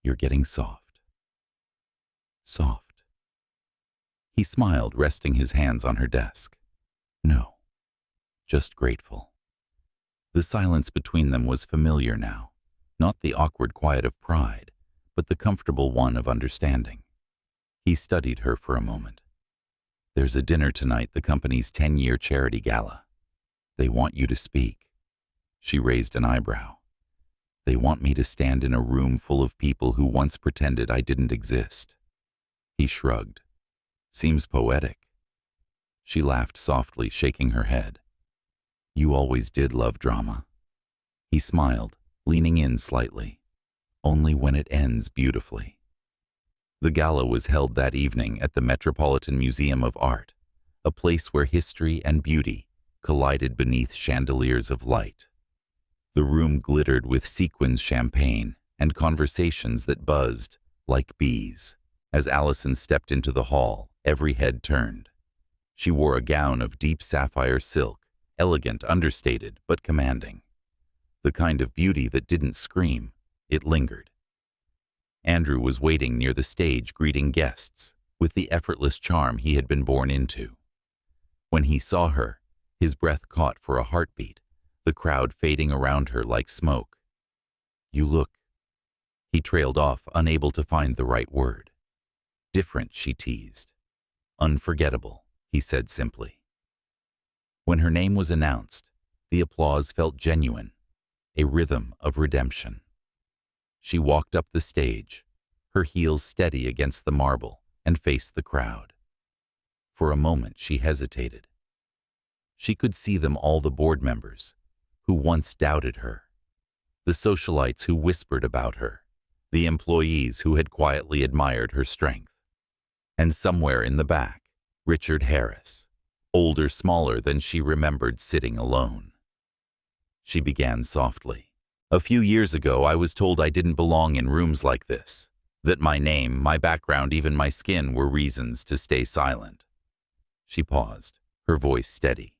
You're getting soft." Soft. He smiled, resting his hands on her desk. "No, just grateful." The silence between them was familiar now, not the awkward quiet of pride, but the comfortable one of understanding. He studied her for a moment. "There's a dinner tonight, the company's 10-year charity gala. They want you to speak." She raised an eyebrow. "They want me to stand in a room full of people who once pretended I didn't exist." He shrugged. "Seems poetic." She laughed softly, shaking her head. "You always did love drama." He smiled, leaning in slightly. "Only when it ends beautifully." The gala was held that evening at the Metropolitan Museum of Art, a place where history and beauty collided beneath chandeliers of light. The room glittered with sequins champagne and conversations that buzzed like bees. As Allison stepped into the hall, every head turned. She wore a gown of deep sapphire silk, elegant, understated, but commanding. The kind of beauty that didn't scream, it lingered. Andrew was waiting near the stage, greeting guests with the effortless charm he had been born into. When he saw her, his breath caught for a heartbeat, the crowd fading around her like smoke. "You look—" He trailed off, unable to find the right word. "Different," she teased. "Unforgettable," he said simply. When her name was announced, the applause felt genuine, a rhythm of redemption. She walked up the stage, her heels steady against the marble, and faced the crowd. For a moment she hesitated. She could see them, all the board members who once doubted her, the socialites who whispered about her, the employees who had quietly admired her strength. And somewhere in the back, Richard Harris, older, smaller than she remembered, sitting alone. She began softly. "A few years ago, I was told I didn't belong in rooms like this, that my name, my background, even my skin were reasons to stay silent." She paused, her voice steady.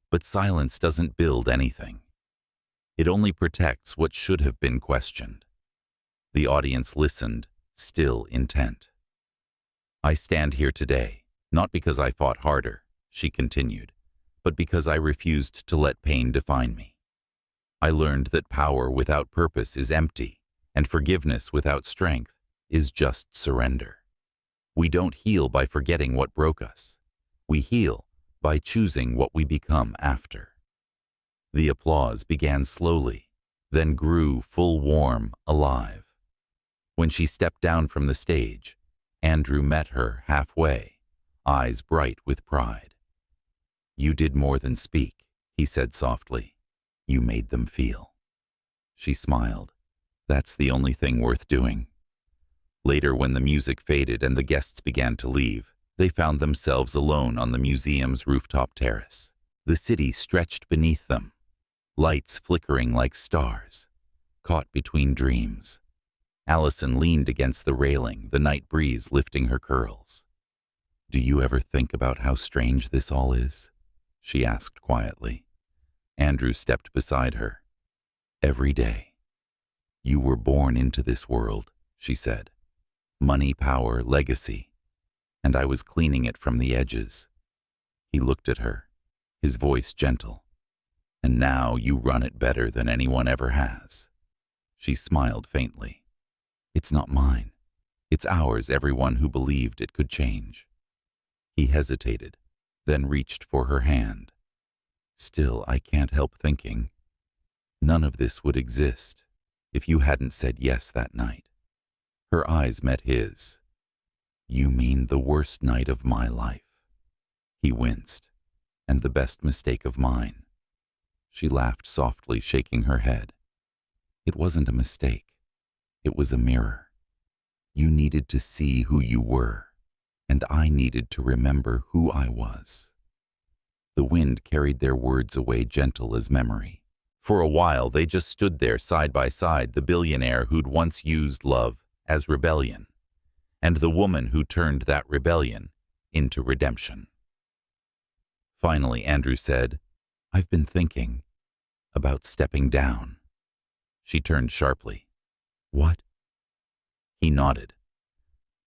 "But silence doesn't build anything. It only protects what should have been questioned." The audience listened, still intent. "I stand here today, not because I fought harder," she continued, "but because I refused to let pain define me. I learned that power without purpose is empty, and forgiveness without strength is just surrender. We don't heal by forgetting what broke us. We heal by choosing what we become after." The applause began slowly, then grew full, warm, alive. When she stepped down from the stage, Andrew met her halfway, eyes bright with pride. "You did more than speak," he said softly. "You made them feel." She smiled. "That's the only thing worth doing." Later, when the music faded and the guests began to leave, they found themselves alone on the museum's rooftop terrace. The city stretched beneath them, lights flickering like stars, caught between dreams. Allison leaned against the railing, the night breeze lifting her curls. "Do you ever think about how strange this all is?" she asked quietly. Andrew stepped beside her. "Every day. You were born into this world," she said. "Money, power, legacy. And I was cleaning it from the edges." He looked at her, his voice gentle. "And now you run it better than anyone ever has." She smiled faintly. "It's not mine. It's ours, everyone who believed it could change." He hesitated, then reached for her hand. "Still, I can't help thinking, none of this would exist if you hadn't said yes that night." Her eyes met his. "You mean the worst night of my life?" He winced. "And the best mistake of mine." She laughed softly, shaking her head. "It wasn't a mistake. It was a mirror. You needed to see who you were, and I needed to remember who I was." The wind carried their words away, gentle as memory. For a while, they just stood there side by side, the billionaire who'd once used love as rebellion, and the woman who turned that rebellion into redemption. Finally, Andrew said, "I've been thinking about stepping down." She turned sharply. "What?" He nodded.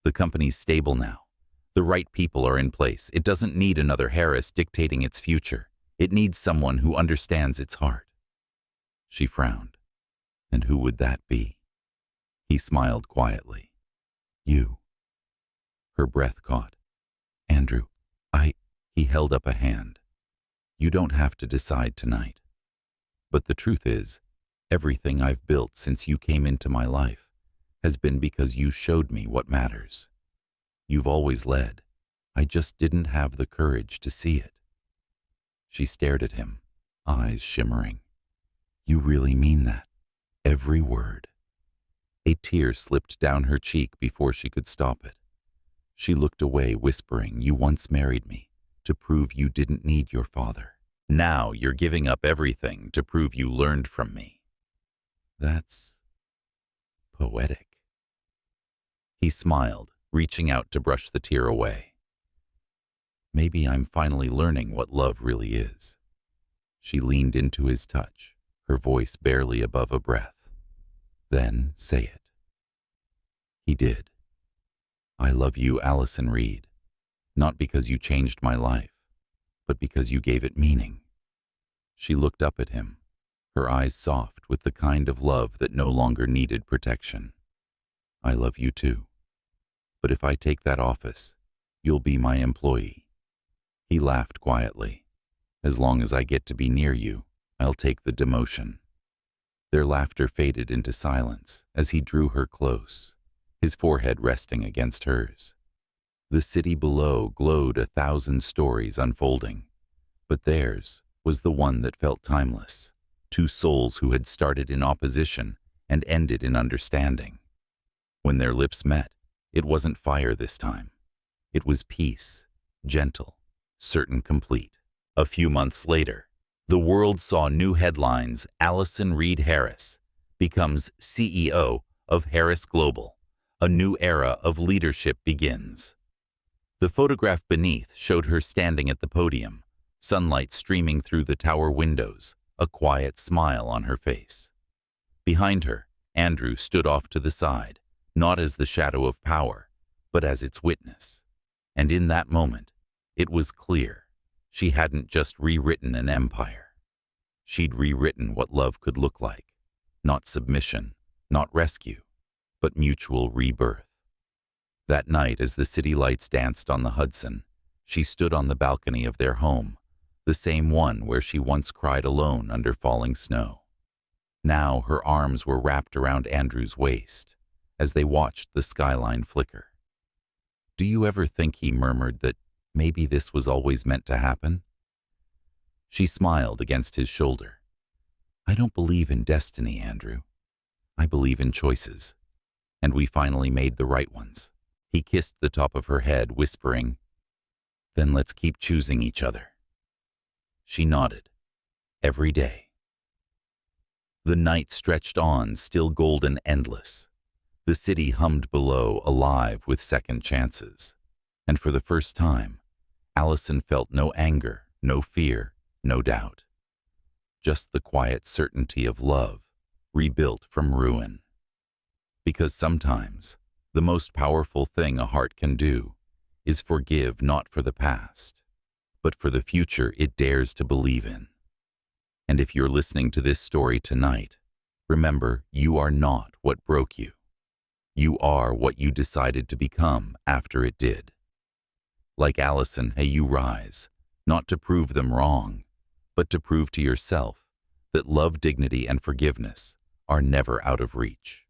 "The company's stable now. The right people are in place. It doesn't need another Harris dictating its future. It needs someone who understands its heart." She frowned. "And who would that be?" He smiled quietly. You. Her breath caught. Andrew, He held up a hand. You don't have to decide tonight. But the truth is, everything I've built since you came into my life has been because you showed me what matters. You've always led. I just didn't have the courage to see it. She stared at him, eyes shimmering. You really mean that? Every word. A tear slipped down her cheek before she could stop it. She looked away, whispering, You once married me to prove you didn't need your father. Now you're giving up everything to prove you learned from me. That's poetic. He smiled, reaching out to brush the tear away. Maybe I'm finally learning what love really is. She leaned into his touch, her voice barely above a breath. Then say it. He did. I love you, Allison Reed. Not because you changed my life, but because you gave it meaning. She looked up at him, her eyes soft with the kind of love that no longer needed protection. I love you too. But if I take that office, you'll be my employee. He laughed quietly. As long as I get to be near you, I'll take the demotion. Their laughter faded into silence as he drew her close, his forehead resting against hers. The city below glowed 1,000 stories unfolding, but theirs was the one that felt timeless. Two souls who had started in opposition and ended in understanding. When their lips met, it wasn't fire this time. It was peace, gentle, certain, complete. A few months later, the world saw new headlines. Allison Reed Harris becomes CEO of Harris Global. A new era of leadership begins. The photograph beneath showed her standing at the podium, sunlight streaming through the tower windows, a quiet smile on her face. Behind her, Andrew stood off to the side, not as the shadow of power, but as its witness. And in that moment, it was clear she hadn't just rewritten an empire. She'd rewritten what love could look like. Not submission, not rescue, but mutual rebirth. That night, as the city lights danced on the Hudson, she stood on the balcony of their home, the same one where she once cried alone under falling snow. Now her arms were wrapped around Andrew's waist as they watched the skyline flicker. Do you ever think, he murmured, that maybe this was always meant to happen? She smiled against his shoulder. I don't believe in destiny, Andrew. I believe in choices. And we finally made the right ones. He kissed the top of her head, whispering, Then let's keep choosing each other. She nodded. Every day. The night stretched on, still golden, endless. The city hummed below, alive with second chances. And for the first time, Allison felt no anger, no fear, no doubt. Just the quiet certainty of love, rebuilt from ruin. Because sometimes, the most powerful thing a heart can do is forgive, not for the past, but for the future it dares to believe in. And if you're listening to this story tonight, remember, you are not what broke you. You are what you decided to become after it did. Like Allison, you rise, not to prove them wrong, but to prove to yourself that love, dignity, and forgiveness are never out of reach.